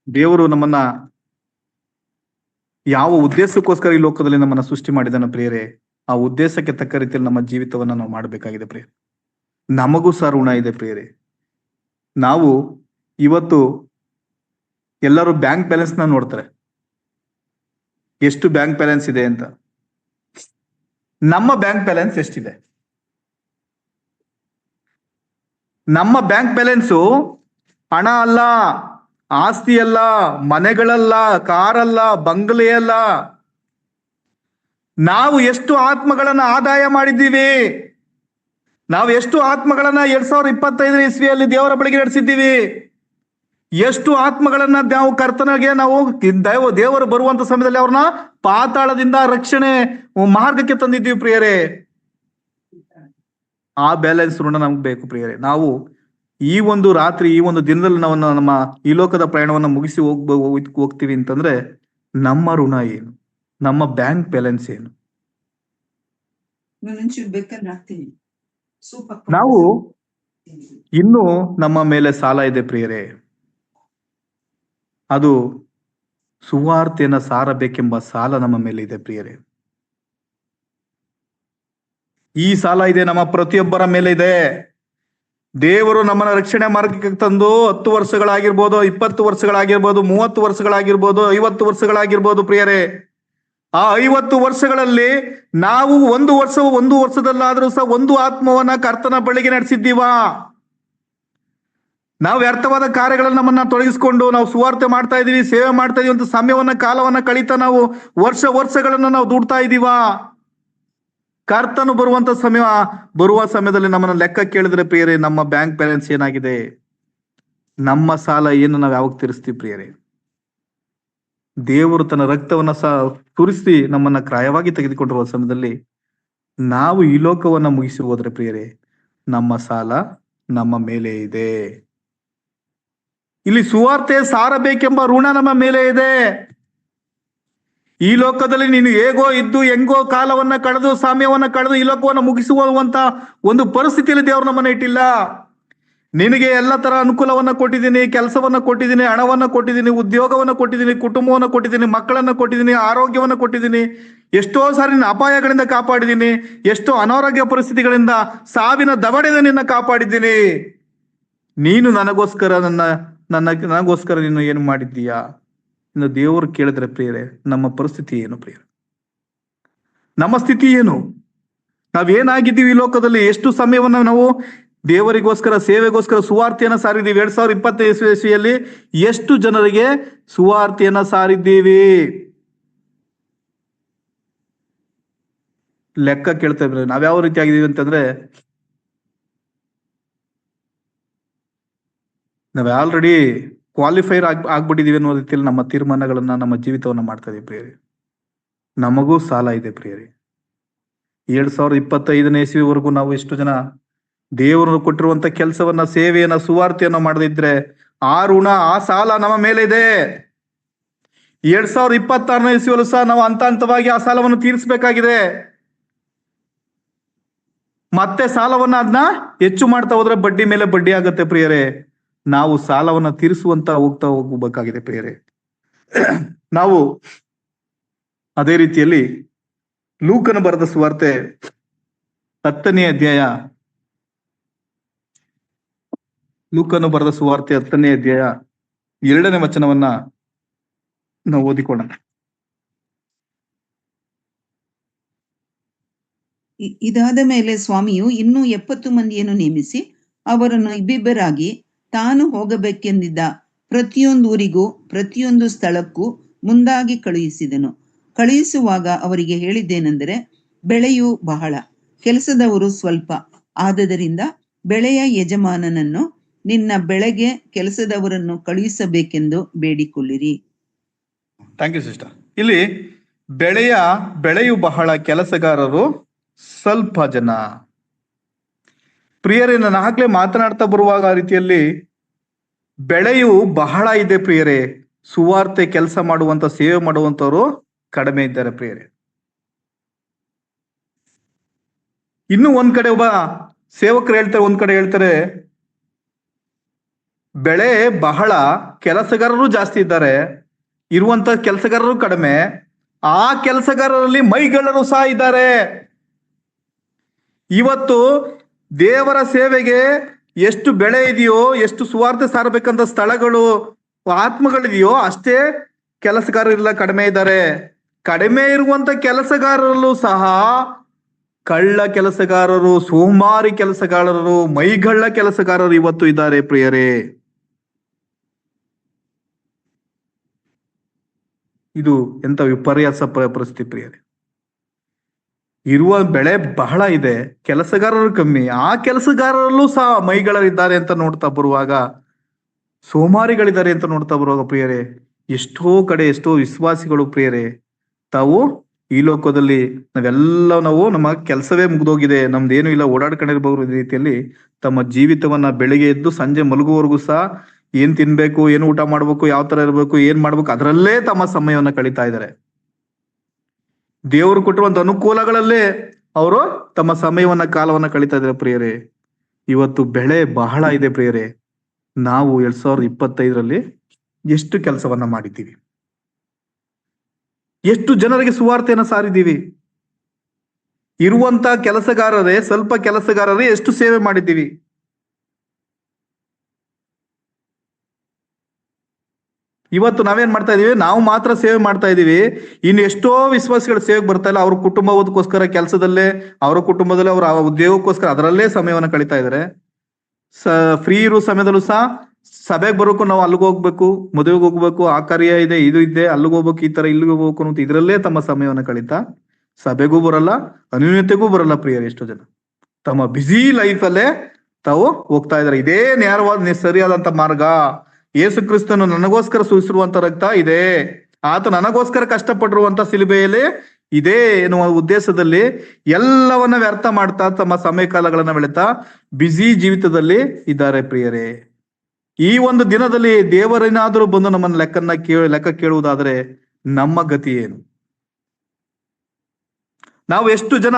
ದೇವರು ನಮ್ಮನ್ನ ಯಾವ ಉದ್ದೇಶಕ್ಕೋಸ್ಕರ ಈ ಲೋಕದಲ್ಲಿ ನಮ್ಮನ್ನ ಸೃಷ್ಟಿ ಮಾಡಿದಾನ ಪ್ರಿಯರೇ, ಆ ಉದ್ದೇಶಕ್ಕೆ ತಕ್ಕ ರೀತಿಯಲ್ಲಿ ನಮ್ಮ ಜೀವಿತವನ್ನ ನಾವು ಮಾಡಬೇಕಾಗಿದೆ ಪ್ರಿಯರೇ. ನಮಗೂ ಸಹ ಋಣ ಇದೆ ಪ್ರಿಯರೇ. ನಾವು ಇವತ್ತು ಎಲ್ಲರೂ ಬ್ಯಾಂಕ್ ಬ್ಯಾಲೆನ್ಸ್ ನ ನೋಡ್ತಾರೆ, ಎಷ್ಟು ಬ್ಯಾಂಕ್ ಬ್ಯಾಲೆನ್ಸ್ ಇದೆ ಅಂತ. ನಮ್ಮ ಬ್ಯಾಂಕ್ ಬ್ಯಾಲೆನ್ಸ್ ಎಷ್ಟಿದೆ? ನಮ್ಮ ಬ್ಯಾಂಕ್ ಬ್ಯಾಲೆನ್ಸು ಹಣ ಅಲ್ಲ, ಆಸ್ತಿ ಅಲ್ಲ, ಮನೆಗಳಲ್ಲ, ಕಾರಲ್ಲ, ಬಂಗಲೆ ಅಲ್ಲ. ನಾವು ಎಷ್ಟು ಆತ್ಮಗಳನ್ನ ಆದಾಯ ಮಾಡಿದ್ದೀವಿ, ನಾವು ಎಷ್ಟು ಆತ್ಮಗಳನ್ನ 2025 ಇಸ್ವಿಯಲ್ಲಿ ದೇವರ ಬಳಿಗೆ ನಡೆಸಿದ್ದೀವಿ, ಎಷ್ಟು ಆತ್ಮಗಳನ್ನ ನಾವು ಕರ್ತನಿಗೆ ನಾವು ದೇವರು ಬರುವಂತ ಸಮಯದಲ್ಲಿ ಅವ್ರನ್ನ ಪಾತಾಳದಿಂದ ರಕ್ಷಣೆ ಮಾರ್ಗಕ್ಕೆ ತಂದಿದ್ದೀವಿ ಪ್ರಿಯರೇ. ಆ ಬ್ಯಾಲೆನ್ಸ್ ಋಣ ನಮ್ಗೆ ಬೇಕು ಪ್ರಿಯರೇ. ನಾವು ಈ ಒಂದು ರಾತ್ರಿ, ಈ ಒಂದು ದಿನದಲ್ಲಿ ನಾವು ನಮ್ಮ ಈ ಲೋಕದ ಪ್ರಯಾಣವನ್ನ ಮುಗಿಸಿ ಹೋಗ್ತೀವಿ ಅಂತಂದ್ರೆ ನಮ್ಮ ಋಣ ಏನು? ನಮ್ಮ ಬ್ಯಾಂಕ್ ಬ್ಯಾಲೆನ್ಸ್ ಏನು? ನಾವು ಇನ್ನು ನಮ್ಮ ಮೇಲೆ ಸಾಲ ಇದೆ ಪ್ರಿಯರೇ. ಅದು ಸುವಾರ್ತೆಯನ್ನ ಸಾರಬೇಕೆಂಬ ಸಾಲ ನಮ್ಮ ಮೇಲೆ ಇದೆ ಪ್ರಿಯರೇ. ಈ ಸಾಲ ಇದೆ, ನಮ್ಮ ಪ್ರತಿಯೊಬ್ಬರ ಮೇಲೆ ಇದೆ. ದೇವರು ನಮ್ಮನ್ನ ರಕ್ಷಣೆ ಮಾರ್ಗಕ್ಕೆ ತಂದು 10 ವರ್ಷಗಳಾಗಿರ್ಬೋದು, 20 ವರ್ಷಗಳಾಗಿರ್ಬೋದು, 30 ವರ್ಷಗಳಾಗಿರ್ಬೋದು, 50 ವರ್ಷಗಳಾಗಿರ್ಬೋದು ಪ್ರಿಯರೇ. ಆ 50 ವರ್ಷಗಳಲ್ಲಿ ನಾವು ಒಂದು ವರ್ಷದಲ್ಲಾದ್ರೂ ಸಹ ಒಂದು ಆತ್ಮವನ್ನ ಕರ್ತನ ಬಳಿಗೆ ನಡೆಸಿದ್ದೀವಾ? ನಾವು ವ್ಯರ್ಥವಾದ ಕಾರ್ಯಗಳನ್ನ ನಮ್ಮನ್ನ ತೊಡಗಿಸ್ಕೊಂಡು ನಾವು ಸುವಾರ್ತೆ ಮಾಡ್ತಾ ಇದೀವಿ, ಸೇವೆ ಮಾಡ್ತಾ ಇದೀವಿ ಅಂತ ಸಮಯವನ್ನ ಕಾಲವನ್ನ ಕಳೀತಾ ನಾವು ವರ್ಷಗಳನ್ನ ನಾವು ದುಡ್ತಾ ಇದೀವಾ? ಕರ್ತನು ಬರುವ ಸಮಯದಲ್ಲಿ ನಮ್ಮನ್ನ ಲೆಕ್ಕ ಕೇಳಿದ್ರೆ ಪ್ರಿಯರೇ, ನಮ್ಮ ಬ್ಯಾಂಕ್ ಬ್ಯಾಲೆನ್ಸ್ ಏನಾಗಿದೆ, ನಮ್ಮ ಸಾಲ ಏನು, ನಾವು ಯಾವಾಗ ತೀರಿಸ್ತೀವಿ ಪ್ರಿಯರೇ? ದೇವರು ತನ್ನ ರಕ್ತವನ್ನ ಸಹ ಸುರಿಸಿ ನಮ್ಮನ್ನ ಕ್ರಯವಾಗಿ ತೆಗೆದುಕೊಂಡಿರುವ ಸಮಯದಲ್ಲಿ ನಾವು ಈ ಲೋಕವನ್ನ ಮುಗಿಸಿ ಹೋದ್ರೆ ಪ್ರಿಯರೇ, ನಮ್ಮ ಸಾಲ ನಮ್ಮ ಮೇಲೆ ಇದೆ. ಇಲ್ಲಿ ಸುವಾರ್ತೆ ಸಾರಬೇಕೆಂಬ ಋಣ ನಮ್ಮ ಮೇಲೆ ಇದೆ. ಈ ಲೋಕದಲ್ಲಿ ನೀನು ಹೇಗೋ ಇದ್ದು ಹೆಂಗೋ ಕಾಲವನ್ನ ಕಳೆದು ಸಮಯವನ್ನ ಕಳೆದು ಈ ಲೋಕವನ್ನ ಮುಗಿಸುವಂತ ಒಂದು ಪರಿಸ್ಥಿತಿಯಲ್ಲಿ ದೇವರು ನಮ್ಮನ್ನ ಇಟ್ಟಿಲ್ಲ. ನಿನಗೆ ಎಲ್ಲ ತರ ಅನುಕೂಲವನ್ನ ಕೊಟ್ಟಿದ್ದೀನಿ, ಕೆಲಸವನ್ನ ಕೊಟ್ಟಿದ್ದೀನಿ, ಹಣವನ್ನ ಕೊಟ್ಟಿದ್ದೀನಿ, ಉದ್ಯೋಗವನ್ನ ಕೊಟ್ಟಿದ್ದೀನಿ, ಕುಟುಂಬವನ್ನ ಕೊಟ್ಟಿದ್ದೀನಿ, ಮಕ್ಕಳನ್ನ ಕೊಟ್ಟಿದ್ದೀನಿ, ಆರೋಗ್ಯವನ್ನ ಕೊಟ್ಟಿದ್ದೀನಿ. ಎಷ್ಟೋ ಸಾರಿ ನಿನ್ನ ಅಪಾಯಗಳಿಂದ ಕಾಪಾಡಿದ್ದೀನಿ, ಎಷ್ಟೋ ಅನಾರೋಗ್ಯ ಪರಿಸ್ಥಿತಿಗಳಿಂದ, ಸಾವಿನ ದವಡೆಯಿಂದ ನಿನ್ನ ಕಾಪಾಡಿದ್ದೀನಿ. ನೀನು ನನಗೋಸ್ಕರ ನನಗೋಸ್ಕರ ನೀನು ಏನು ಮಾಡಿದ್ದೀಯಾ? ಇನ್ನು ದೇವರು ಕೇಳಿದ್ರೆ ಪ್ರಿಯರೇ, ನಮ್ಮ ಪರಿಸ್ಥಿತಿ ಏನು ಪ್ರಿಯರೇ? ನಮ್ಮ ಸ್ಥಿತಿ ಏನು? ನಾವೇನಾಗಿದ್ದೀವಿ ಈ ಲೋಕದಲ್ಲಿ? ಎಷ್ಟು ಸಮಯವನ್ನ ನಾವು ದೇವರಿಗೋಸ್ಕರ, ಸೇವೆಗೋಸ್ಕರ ಸುವಾರ್ತೆಯನ್ನ ಸಾರಿದ್ದೀವಿ? 2025 ಇಸ್ವಿಯಲ್ಲಿ ಎಷ್ಟು ಜನರಿಗೆ ಸುವಾರ್ತೆಯನ್ನ ಸಾರಿದ್ದೀವಿ? ಲೆಕ್ಕ ಕೇಳ್ತಾ ಇದ್ರೆ ನಾವ್ಯಾವ ರೀತಿ ಆಗಿದೀವಿ ಅಂತಂದ್ರೆ, ನಾವ್ ಆಲ್ರೆಡಿ ಕ್ವಾಲಿಫೈರ್ ಆಗ್ಬಿಟ್ಟಿದೀವಿ ಅನ್ನೋ ರೀತಿಯಲ್ಲಿ ನಮ್ಮ ತೀರ್ಮಾನಗಳನ್ನ, ನಮ್ಮ ಜೀವಿತವನ್ನ ಮಾಡ್ತಾ ಇದೀವಿ ಪ್ರಿಯರೇ. ನಮಗೂ ಸಾಲ ಇದೆ ಪ್ರಿಯರೇ. 2025 ಇಸ್ವಿವರೆಗೂ ನಾವು ಎಷ್ಟು ಜನ ದೇವರು ಕೊಟ್ಟಿರುವಂತ ಕೆಲಸವನ್ನ, ಸೇವೆಯನ್ನ, ಸುವಾರ್ತೆಯನ್ನ ಮಾಡದಿದ್ರೆ ಆ ಋಣ, ಆ ಸಾಲ ನಮ್ಮ ಮೇಲೆ ಇದೆ. 2026 ಇಸ್ವಿಯಲ್ಲೂ ಸಹ ನಾವು ಹಂತವಾಗಿ ಆ ಸಾಲವನ್ನು ತೀರಿಸಬೇಕಾಗಿದೆ. ಮತ್ತೆ ಸಾಲವನ್ನ ಅದನ್ನ ಹೆಚ್ಚು ಮಾಡ್ತಾ ಹೋದ್ರೆ ಬಡ್ಡಿ ಮೇಲೆ ಬಡ್ಡಿ ಆಗುತ್ತೆ ಪ್ರಿಯರೇ. ನಾವು ಸಾಲವನ್ನ ತೀರಿಸುವಂತ ಹೋಗ್ಬೇಕಾಗಿದೆ ಪ್ರಿಯರೇ. ನಾವು ಅದೇ ರೀತಿಯಲ್ಲಿ ಲೂಕನ ಬರೆದ ಸುವಾರ್ತೆ 10ನೇ ಅಧ್ಯಾಯ, ಲೂಕನು ಬರೆದ ಸುವಾರ್ತೆ 10ನೇ ಅಧ್ಯಾಯ 2ನೇ ವಚನವನ್ನ ನಾವು ಓದಿಕೊಳ್ಳೋಣ. ಇದಾದ ಮೇಲೆ ಸ್ವಾಮಿಯು ಇನ್ನೂ 70 ಮಂದಿಯನ್ನು ನೇಮಿಸಿ ಅವರನ್ನು ಇಬ್ಬಿಬ್ಬರಾಗಿ ತಾನು ಹೋಗಬೇಕೆಂದಿದ್ದ ಪ್ರತಿಯೊಂದು ಊರಿಗೂ ಪ್ರತಿಯೊಂದು ಸ್ಥಳಕ್ಕೂ ಮುಂದಾಗಿ ಕಳುಹಿಸಿದನು. ಕಳುಹಿಸುವಾಗ ಅವರಿಗೆ ಹೇಳಿದ್ದೇನೆಂದರೆ, ಬೆಳೆಯು ಬಹಳ, ಕೆಲಸದವರು ಸ್ವಲ್ಪ. ಆದದರಿಂದ ಬೆಳೆಯ ಯಜಮಾನನನ್ನು ನಿನ್ನ ಬೆಳೆಗೆ ಕೆಲಸದವರನ್ನು ಕಳುಹಿಸಬೇಕೆಂದು ಬೇಡಿಕೊಳ್ಳಿರಿ. Thank you sister. ಇಲ್ಲಿ ಬೆಳೆಯು ಬಹಳ, ಕೆಲಸಗಾರರು ಸ್ವಲ್ಪ ಜನ. ಪ್ರಿಯರೇ, ನಾನು ಆಗ್ಲೇ ಮಾತನಾಡ್ತಾ ಬರುವಾಗ ಆ ರೀತಿಯಲ್ಲಿ ಬೆಳೆಯು ಬಹಳ ಇದೆ ಪ್ರಿಯರೇ, ಸುವಾರ್ತೆ ಕೆಲಸ ಮಾಡುವಂತ, ಸೇವೆ ಮಾಡುವಂತವರು ಕಡಿಮೆ ಇದ್ದಾರೆ ಪ್ರಿಯರೇ. ಇನ್ನು ಒಂದ್ ಕಡೆ ಒಬ್ಬ ಸೇವಕರು ಹೇಳ್ತಾರೆ, ಒಂದ್ ಕಡೆ ಹೇಳ್ತಾರೆ ಬೆಳೆ ಬಹಳ, ಕೆಲಸಗಾರರು ಜಾಸ್ತಿ ಇದ್ದಾರೆ, ಇರುವಂತ ಕೆಲಸಗಾರರು ಕಡಿಮೆ, ಆ ಕೆಲಸಗಾರರಲ್ಲಿ ಮೈಗಳ್ಳರು ಸಹ ಇದ್ದಾರೆ. ಇವತ್ತು ದೇವರ ಸೇವೆಗೆ ಎಷ್ಟು ಬೆಳೆ ಇದೆಯೋ, ಎಷ್ಟು ಸುವಾರ್ತೆ ಸಾರಬೇಕಂತ ಸ್ಥಳಗಳು, ಆತ್ಮಗಳಿದೆಯೋ, ಅಷ್ಟೇ ಕೆಲಸಗಾರರೆಲ್ಲ ಕಡಿಮೆ ಇದ್ದಾರೆ. ಕಡಿಮೆ ಇರುವಂತ ಕೆಲಸಗಾರರಲ್ಲೂ ಸಹ ಕಳ್ಳ ಕೆಲಸಗಾರರು, ಸೋಮಾರಿ ಕೆಲಸಗಾರರು, ಮೈಗಳ್ಳ ಕೆಲಸಗಾರರು ಇವತ್ತು ಇದ್ದಾರೆ ಪ್ರಿಯರೇ. ಇದು ಎಂತ ವಿಪರ್ಯಾಸ ಪರಿಸ್ಥಿತಿ ಪ್ರಿಯರೇ. ಇರುವ ಬೆಳೆ ಬಹಳ ಇದೆ, ಕೆಲಸಗಾರರು ಕಮ್ಮಿ, ಆ ಕೆಲಸಗಾರರಲ್ಲೂ ಸಹ ಮೈಗಳರಿದ್ದಾರೆ ಅಂತ ನೋಡ್ತಾ ಬರುವಾಗ, ಸೋಮಾರಿಗಳಿದ್ದಾರೆ ಅಂತ ನೋಡ್ತಾ ಬರುವಾಗ ಪ್ರಿಯರೇ, ಎಷ್ಟೋ ಕಡೆ ಎಷ್ಟೋ ವಿಶ್ವಾಸಿಗಳು ಪ್ರಿಯರೇ, ತಾವು ಈ ಲೋಕದಲ್ಲಿ ನಾವು ನಮ್ಮ ಕೆಲಸವೇ ಮುಗ್ದೋಗಿದೆ, ನಮ್ದೇನು ಇಲ್ಲ, ಓಡಾಡ್ಕೊಂಡಿರ್ಬಹುದು ರೀತಿಯಲ್ಲಿ ತಮ್ಮ ಜೀವಿತವನ್ನ ಬೆಳಿಗ್ಗೆ ಎದ್ದು ಸಂಜೆ ಮಲಗುವವರೆಗೂ ಸಹ ಏನ್ ತಿನ್ಬೇಕು, ಏನು ಊಟ ಮಾಡ್ಬೇಕು, ಯಾವ ತರ ಇರ್ಬೇಕು, ಏನ್ ಮಾಡ್ಬೇಕು, ಅದರಲ್ಲೇ ತಮ್ಮ ಸಮಯವನ್ನ ಕಳೀತಾ ಇದ್ದಾರೆ. ದೇವರು ಕೊಟ್ಟಿರುವಂತ ಅನುಕೂಲಗಳಲ್ಲೇ ಅವರು ತಮ್ಮ ಸಮಯವನ್ನ, ಕಾಲವನ್ನ ಕಳೀತಾ ಇದ್ದಾರೆ ಪ್ರಿಯರೇ. ಇವತ್ತು ಬೆಳೆ ಬಹಳ ಇದೆ ಪ್ರಿಯರೇ. ನಾವು 2025ರಲ್ಲಿ ಎಷ್ಟು ಕೆಲಸವನ್ನ ಮಾಡಿದ್ದೀವಿ, ಎಷ್ಟು ಜನರಿಗೆ ಸುವಾರ್ತೆಯನ್ನ ಸಾರಿದ್ದೀವಿ. ಇರುವಂತ ಕೆಲಸಗಾರರೇ, ಸ್ವಲ್ಪ ಕೆಲಸಗಾರರೇ ಎಷ್ಟು ಸೇವೆ ಮಾಡಿದ್ದೀವಿ. ಇವತ್ತು ನಾವೇನ್ ಮಾಡ್ತಾ ಇದೀವಿ, ನಾವು ಮಾತ್ರ ಸೇವೆ ಮಾಡ್ತಾ ಇದೀವಿ, ಇನ್ನು ಎಷ್ಟೋ ವಿಶ್ವಾಸಿಗಳ ಸೇವೆಗೆ ಬರ್ತಾ ಇಲ್ಲ. ಅವ್ರ ಕುಟುಂಬದಕ್ಕೋಸ್ಕರ ಕೆಲಸದಲ್ಲೇ, ಅವರ ಕುಟುಂಬದಲ್ಲೇ, ಅವರ ಉದ್ಯೋಗಕ್ಕೋಸ್ಕರ ಅದರಲ್ಲೇ ಸಮಯವನ್ನ ಕಳೀತಾ ಇದ್ದಾರೆ. ಫ್ರೀ ಇರೋ ಸಮಯದಲ್ಲೂ ಸಹ ಸಭೆಗೆ ಬರೋಕು, ನಾವು ಅಲ್ಲಿಗೆ ಹೋಗ್ಬೇಕು, ಮದುವೆಗೆ ಹೋಗ್ಬೇಕು, ಆ ಕಾರ್ಯ ಇದೆ, ಇದು ಇದೆ, ಅಲ್ಲಿಗೆ ಹೋಗ್ಬೇಕು, ಈ ತರ ಇಲ್ಲಿಗೆ ಹೋಗ್ಬೇಕು ಅಂತ ಇದರಲ್ಲೇ ತಮ್ಮ ಸಮಯವನ್ನ ಕಳೀತಾ ಸಭೆಗೂ ಬರಲ್ಲ, ಅನ್ಯೋನ್ಯತೆಗೂ ಬರಲ್ಲ ಪ್ರಿಯರೇ. ಎಷ್ಟೋ ಜನ ತಮ್ಮ ಬ್ಯುಸಿ ಲೈಫ್ ಅಲ್ಲೇ ತಾವು ಹೋಗ್ತಾ ಇದ್ದಾರೆ. ಇದೇ ನೇರವಾದ ಸರಿಯಾದಂತ ಮಾರ್ಗ. ಯೇಸು ಕ್ರಿಸ್ತನು ನನಗೋಸ್ಕರ ಸುರಿಸಿರುವಂತ ರಕ್ತ ಇದೆ, ಆತ ನನಗೋಸ್ಕರ ಕಷ್ಟಪಟ್ಟಿರುವಂತ ಸಿಲುಬೆಯಲ್ಲಿ ಇದೇ ಎನ್ನುವ ಉದ್ದೇಶದಲ್ಲಿ ಎಲ್ಲವನ್ನ ವ್ಯರ್ಥ ಮಾಡ್ತಾ ತಮ್ಮ ಸಮಯ ಕಾಲಗಳನ್ನ ಬೆಳೆತಾ ಬ್ಯುಸಿ ಜೀವಿತದಲ್ಲಿ ಇದ್ದಾರೆ ಪ್ರಿಯರೇ. ಈ ಒಂದು ದಿನದಲ್ಲಿ ದೇವರೇನಾದ್ರೂ ಬಂದು ನಮ್ಮನ್ನ ಲೆಕ್ಕ ಕೇಳುವುದಾದ್ರೆ ನಮ್ಮ ಗತಿ ಏನು? ನಾವು ಎಷ್ಟು ಜನ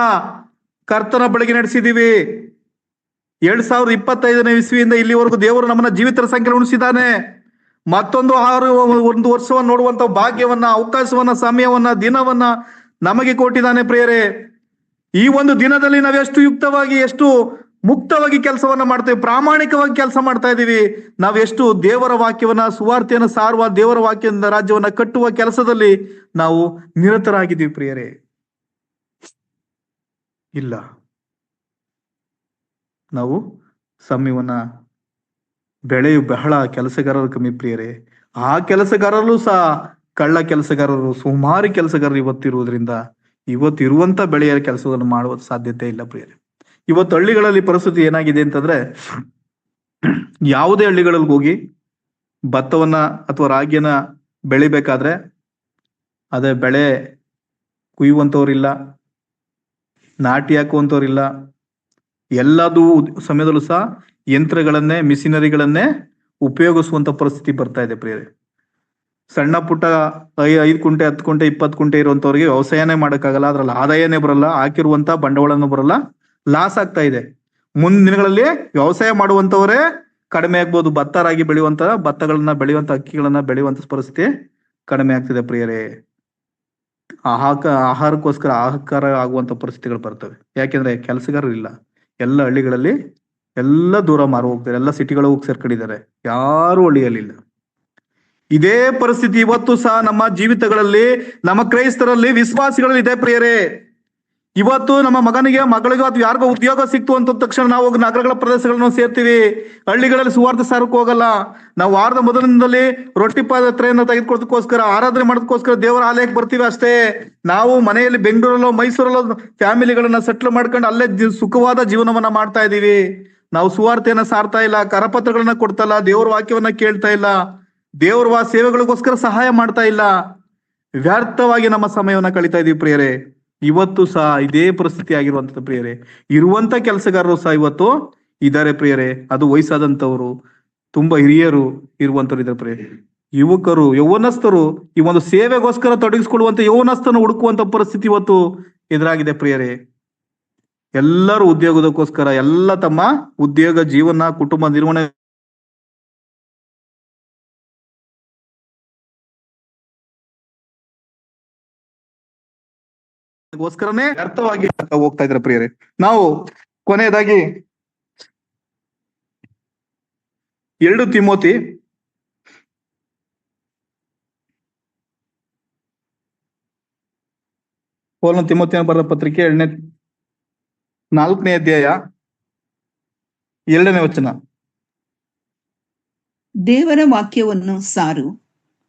ಕರ್ತನ ಬಳಿಗೆ ನಡೆಸಿದೀವಿ? 2025ನೇ ಇಸ್ವಿಯಿಂದ ಇಲ್ಲಿವರೆಗೂ ದೇವರು ನಮ್ಮನ್ನ ಜೀವಿತರ ಸಂಖ್ಯೆ ಉಣಿಸಿದ್ದಾನೆ. ಮತ್ತೊಂದು ಒಂದು ವರ್ಷವನ್ನು ನೋಡುವಂತ ಭಾಗ್ಯವನ್ನ, ಅವಕಾಶವನ್ನ, ಸಮಯವನ್ನ, ದಿನವನ್ನ ನಮಗೆ ಕೊಟ್ಟಿದ್ದಾನೆ ಪ್ರಿಯರೇ. ಈ ಒಂದು ದಿನದಲ್ಲಿ ನಾವೆಷ್ಟು ಯುಕ್ತವಾಗಿ, ಎಷ್ಟು ಮುಕ್ತವಾಗಿ ಕೆಲಸವನ್ನ ಮಾಡ್ತೇವೆ, ಪ್ರಾಮಾಣಿಕವಾಗಿ ಕೆಲಸ ಮಾಡ್ತಾ ಇದ್ದೀವಿ. ನಾವೆಷ್ಟು ದೇವರ ವಾಕ್ಯವನ್ನ, ಸುವಾರ್ತೆಯನ್ನ ಸಾರುವ, ದೇವರ ವಾಕ್ಯದ ರಾಜ್ಯವನ್ನ ಕಟ್ಟುವ ಕೆಲಸದಲ್ಲಿ ನಾವು ನಿರತರಾಗಿದ್ದೀವಿ ಪ್ರಿಯರೇ? ಇಲ್ಲ. ನಾವು ಸಮಯವನ್ನ, ಬೆಳೆಯು ಬಹಳ, ಕೆಲಸಗಾರರು ಕಮ್ಮಿ ಪ್ರಿಯರೇ. ಆ ಕೆಲಸಗಾರರು ಸಹ ಕಳ್ಳ ಕೆಲಸಗಾರರು, ಸುಮಾರು ಕೆಲಸಗಾರರು ಇವತ್ತಿರುವುದರಿಂದ ಇವತ್ತಿರುವಂತ ಬೆಳೆಯ ಕೆಲಸವನ್ನು ಮಾಡುವ ಸಾಧ್ಯತೆ ಇಲ್ಲ ಪ್ರಿಯರೇ. ಇವತ್ತು ಹಳ್ಳಿಗಳಲ್ಲಿ ಪರಿಸ್ಥಿತಿ ಏನಾಗಿದೆ ಅಂತಂದ್ರೆ, ಯಾವುದೇ ಹಳ್ಳಿಗಳಲ್ಲಿ ಹೋಗಿ ಭತ್ತವನ್ನ ಅಥವಾ ರಾಗಿಯನ್ನ ಬೆಳಿಬೇಕಾದ್ರೆ ಅದೇ ಬೆಳೆ ಕುಯ್ಯುವಂಥವ್ರಿಲ್ಲ, ನಾಟಿ ಹಾಕುವಂಥವ್ರಿಲ್ಲ. ಎಲ್ಲದೂ ಸಮಯದಲ್ಲೂ ಸಹ ಯಂತ್ರಗಳನ್ನೇ, ಮಿಷಿನರಿಗಳನ್ನೇ ಉಪಯೋಗಿಸುವಂತ ಪರಿಸ್ಥಿತಿ ಬರ್ತಾ ಇದೆ ಪ್ರಿಯರೇ. ಸಣ್ಣ ಪುಟ್ಟ 5 ಕುಂಟೆ, 10 ಕುಂಟೆ, 20 ಕುಂಟೆ ಇರುವಂತವ್ರಿಗೆ ವ್ಯವಸಾಯನೇ ಮಾಡಕ್ಕಾಗಲ್ಲ, ಅದ್ರಲ್ಲಿ ಆದಾಯನೇ ಬರಲ್ಲ, ಹಾಕಿರುವಂತ ಬಂಡವಾಳನೂ ಬರಲ್ಲ, ಲಾಸ್ ಆಗ್ತಾ ಇದೆ. ಮುಂದಿನ ದಿನಗಳಲ್ಲಿ ವ್ಯವಸಾಯ ಮಾಡುವಂತವರೇ ಕಡಿಮೆ ಆಗ್ಬೋದು. ಭತ್ತಗಳನ್ನ ಬೆಳೆಯುವಂತ, ಅಕ್ಕಿಗಳನ್ನ ಬೆಳೆಯುವಂತ ಪರಿಸ್ಥಿತಿ ಕಡಿಮೆ ಆಗ್ತಿದೆ ಪ್ರಿಯರೇ. ಆಹಾರಕ್ಕೋಸ್ಕರ ಆಹಾಕಾರ ಆಗುವಂತ ಪರಿಸ್ಥಿತಿಗಳು ಬರ್ತವೆ. ಯಾಕೆಂದ್ರೆ ಕೆಲಸಗಾರರು ಇಲ್ಲ. ಎಲ್ಲ ಹಳ್ಳಿಗಳಲ್ಲಿ ಎಲ್ಲ ದೂರ ಮಾರು ಹೋಗ್ತಾರೆ, ಎಲ್ಲ ಸಿಟಿಗಳು ಹೋಗಿ ಸೇರ್ಕೊಂಡಿದ್ದಾರೆ, ಯಾರು ಹಳ್ಳಿಯಲ್ಲಿ ಇಲ್ಲ. ಇದೇ ಪರಿಸ್ಥಿತಿ ಇವತ್ತು ಸಹ ನಮ್ಮ ಜೀವಿತಗಳಲ್ಲಿ, ನಮ್ಮ ಕ್ರೈಸ್ತರಲ್ಲಿ, ವಿಶ್ವಾಸಿಗಳಲ್ಲಿ ಇದೆ ಪ್ರಿಯರೇ. ಇವತ್ತು ನಮ್ಮ ಮಗಳಿಗೋ ಅಥವಾ ಯಾರಿಗೋ ಉದ್ಯೋಗ ಸಿಕ್ತು ಅಂತ ತಕ್ಷಣ ನಾವು ಹೋಗಿ ನಗರಗಳ ಪ್ರದೇಶಗಳನ್ನು ಸೇರ್ತೀವಿ. ಹಳ್ಳಿಗಳಲ್ಲಿ ಸುವಾರ್ತೆ ಸಾರಕ್ಕೆ ಹೋಗಲ್ಲ. ನಾವು ವಾರದ ಮೊದಲಿನಿಂದಲೇ ರೊಟ್ಟಿ ಪಾತ್ರೆಯನ್ನು ತೆಗೆದುಕೊಳ್ಳೋದಕ್ಕೋಸ್ಕರ, ಆರಾಧನೆ ಮಾಡೋದಕ್ಕೋಸ್ಕರ ದೇವರ ಆಲಯಕ್ಕೆ ಬರ್ತೀವಿ ಅಷ್ಟೇ. ನಾವು ಮನೆಯಲ್ಲಿ ಬೆಂಗಳೂರಲ್ಲೋ ಮೈಸೂರಲ್ಲೋ ಫ್ಯಾಮಿಲಿಗಳನ್ನ ಸೆಟ್ಲ್ ಮಾಡ್ಕೊಂಡು ಅಲ್ಲೇ ಸುಖವಾದ ಜೀವನವನ್ನ ಮಾಡ್ತಾ ಇದೀವಿ. ನಾವು ಸುವಾರ್ತೆಯನ್ನ ಸಾರ್ತಾ ಇಲ್ಲ, ಕರಪತ್ರಗಳನ್ನ ಕೊಡ್ತಾ ಇಲ್ಲ, ದೇವರ ವಾಕ್ಯವನ್ನ ಕೇಳ್ತಾ ಇಲ್ಲ, ದೇವರ ಸೇವೆಗಳಿಗೋಸ್ಕರ ಸಹಾಯ ಮಾಡ್ತಾ ಇಲ್ಲ. ವ್ಯರ್ಥವಾಗಿ ನಮ್ಮ ಸಮಯವನ್ನ ಕಳೀತಾ ಇದೀವಿ ಪ್ರಿಯರೇ. ಇವತ್ತು ಸಹ ಇದೇ ಪರಿಸ್ಥಿತಿ ಆಗಿರುವಂತದ್ದು ಪ್ರಿಯರೇ. ಇರುವಂತ ಕೆಲಸಗಾರರು ಸಹ ಇವತ್ತು ಇದ್ದಾರೆ ಪ್ರಿಯರೇ. ಅದು ವಯಸ್ಸಾದಂತವ್ರು, ತುಂಬಾ ಹಿರಿಯರು ಇರುವಂತವ್ರು ಇದ್ದಾರೆ ಪ್ರಿಯರೇ. ಯುವಕರು, ಯೌವನಸ್ಥರು ಈ ಒಂದು ಸೇವೆಗೋಸ್ಕರ ತೊಡಗಿಸ್ಕೊಳ್ಳುವಂತ ಯೌವನಸ್ಥನ ಹುಡುಕುವಂತ ಪರಿಸ್ಥಿತಿ ಇವತ್ತು ಎದುರಾಗಿದೆ ಪ್ರಿಯರೇ. ಎಲ್ಲರೂ ಉದ್ಯೋಗದಕ್ಕೋಸ್ಕರ ಎಲ್ಲ ತಮ್ಮ ಉದ್ಯೋಗ, ಜೀವನ, ಕುಟುಂಬ ನಿರ್ವಹಣೆ ಗೋಸ್ಕರನೇ ವ್ಯರ್ಥವಾಗಿ ಹೋಗ್ತಾ ಇದ್ದಾರೆ ಪ್ರಿಯರೇ. ನಾವು ಕೊನೆಯದಾಗಿ 2 ತಿಮೋತಿ ಪೌಲನು ತಿಮೋತಿಯನ್ನು ಬರೆದ ಪತ್ರಿಕೆ 4ನೇ ಅಧ್ಯಾಯ 2ನೇ ವಚನ. ದೇವರ ವಾಕ್ಯವನ್ನು ಸಾರು,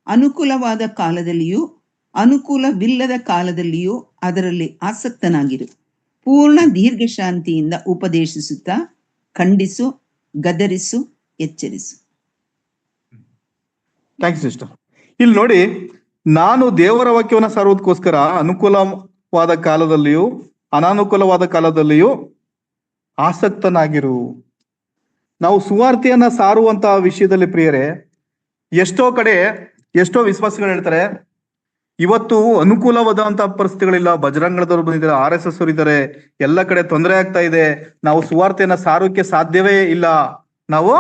ಅನುಕೂಲವಾದ ಕಾಲದಲ್ಲಿಯೂ ಅನುಕೂಲವಿಲ್ಲದ ಕಾಲದಲ್ಲಿಯೂ ಅದರಲ್ಲಿ ಆಸಕ್ತನಾಗಿರು. ಪೂರ್ಣ ದೀರ್ಘ ಶಾಂತಿಯಿಂದ ಉಪದೇಶಿಸುತ್ತಾ ಖಂಡಿಸು, ಗದರಿಸು, ಎಚ್ಚರಿಸು. Thanks sister. ಇಲ್ಲಿ ನೋಡಿ, ನಾನು ದೇವರ ವಾಕ್ಯವನ್ನ ಸಾರುವುದಕ್ಕೋಸ್ಕರ ಅನುಕೂಲವಾದ ಕಾಲದಲ್ಲಿಯೂ ಅನಾನುಕೂಲವಾದ ಕಾಲದಲ್ಲಿಯೂ ಆಸಕ್ತನಾಗಿರು. ನಾವು ಸುವಾರ್ತೆಯನ್ನ ಸಾರುವಂತಹ ವಿಷಯದಲ್ಲಿ ಪ್ರಿಯರೇ, ಎಷ್ಟೋ ವಿಶ್ವಾಸಿಗಳು ಹೇಳ್ತಾರೆ, ಇವತ್ತು ಅನುಕೂಲವಾದಂತಹ ಪರಿಸ್ಥಿತಿಗಳಿಲ್ಲ, ಬಜರಂಗದವರು ಬಂದಿದ್ದಾರೆ, RSS ಅವರು ಇದ್ದಾರೆ, ಎಲ್ಲ ಕಡೆ ತೊಂದರೆ ಆಗ್ತಾ ಇದೆ, ನಾವು ಸುವಾರ್ತೆಯನ್ನ ಸಾರೋಕೆ ಸಾಧ್ಯವೇ ಇಲ್ಲ, ನಾವು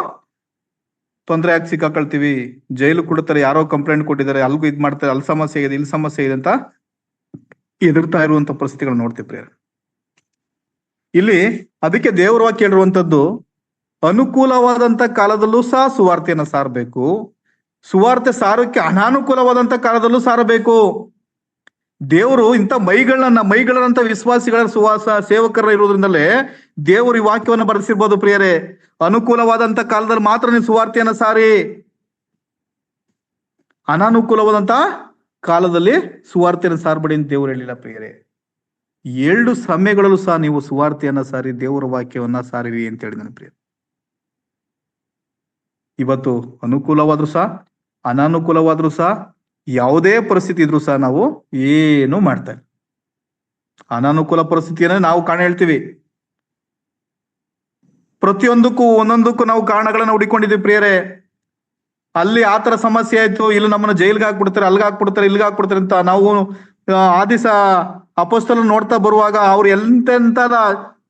ತೊಂದರೆ ಆಗಿ ಸಿಕ್ಕಾಕೊಳ್ತೀವಿ, ಜೈಲು ಕೊಡ್ತಾರೆ, ಯಾರೋ ಕಂಪ್ಲೇಂಟ್ ಕೊಟ್ಟಿದ್ದಾರೆ, ಅಲ್ಗೂ ಇದ್ ಮಾಡ್ತಾರೆ, ಅಲ್ಲಿ ಸಮಸ್ಯೆ ಇದೆ, ಇಲ್ಲಿ ಸಮಸ್ಯೆ ಇದೆ ಅಂತ ಎದುರ್ತಾ ಇರುವಂತ ಪರಿಸ್ಥಿತಿಗಳು ನೋಡ್ತೀವಿ ಪ್ರಿಯರೇ. ಇಲ್ಲಿ ಅದಕ್ಕೆ ದೇವರ ವಾಕ್ಯ ಹೇಳಿರುವಂತದ್ದು, ಅನುಕೂಲವಾದಂತ ಕಾಲದಲ್ಲೂ ಸಹ ಸುವಾರ್ತೆಯನ್ನ ಸಾರಬೇಕು, ಸುವಾರ್ತೆ ಸಾರೋಕೆ ಅನಾನುಕೂಲವಾದಂತ ಕಾಲದಲ್ಲೂ ಸಾರಬೇಕು. ದೇವರು ಇಂಥ ಮೈಗಳಂತ ವಿಶ್ವಾಸಿಗಳ ಸೇವಕರ ಇರೋದ್ರಿಂದಲೇ ದೇವರು ಈ ವಾಕ್ಯವನ್ನು ಬರೆಸಿರ್ಬೋದು ಪ್ರಿಯರೇ. ಅನುಕೂಲವಾದಂತ ಕಾಲದಲ್ಲಿ ಮಾತ್ರ ನೀವು ಸುವಾರ್ತೆಯನ್ನ ಸಾರಿ, ಅನಾನುಕೂಲವಾದಂತ ಕಾಲದಲ್ಲಿ ಸುವಾರ್ತೆಯನ್ನು ಸಾರಬೇಡಿ ಅಂತ ದೇವರು ಹೇಳಿಲ್ಲ ಪ್ರಿಯರೇ. 2 ಸಮಯಗಳಲ್ಲೂ ಸಹ ನೀವು ಸುವಾರ್ತೆಯನ್ನ ಸಾರಿ, ದೇವರ ವಾಕ್ಯವನ್ನ ಸಾರಿರಿ ಅಂತ ಹೇಳಿದಾನೆ ಪ್ರಿಯ. ಇವತ್ತು ಅನುಕೂಲವಾದ್ರೂ ಸಹ ಅನಾನುಕೂಲವಾದ್ರೂ ಸಹ ಯಾವುದೇ ಪರಿಸ್ಥಿತಿ ಇದ್ರೂ ಸಹ ನಾವು ಏನು ಮಾಡ್ತಾ ಇಲ್ಲ. ಅನಾನುಕೂಲ ಪರಿಸ್ಥಿತಿಯನ್ನ ನಾವು ಕಾರಣ ಹೇಳ್ತೀವಿ, ಒಂದೊಂದಕ್ಕೂ ನಾವು ಕಾರಣಗಳನ್ನ ಹುಡುಕೊಂಡಿದ್ದೀವಿ ಪ್ರಿಯರೇ. ಅಲ್ಲಿ ಆತರ ಸಮಸ್ಯೆ ಆಯ್ತು, ಇಲ್ಲಿ ನಮ್ಮನ್ನ ಜೈಲ್ಗೆ ಹಾಕ್ಬಿಡ್ತಾರೆ, ಅಲ್ಗೆ ಹಾಕ್ಬಿಡ್ತಾರೆ ಅಂತ ನಾವು ಆದಿಸ ಅಪೊಸ್ತಲ ನೋಡ್ತಾ ಬರುವಾಗ ಅವ್ರು ಎಂತೆಂತ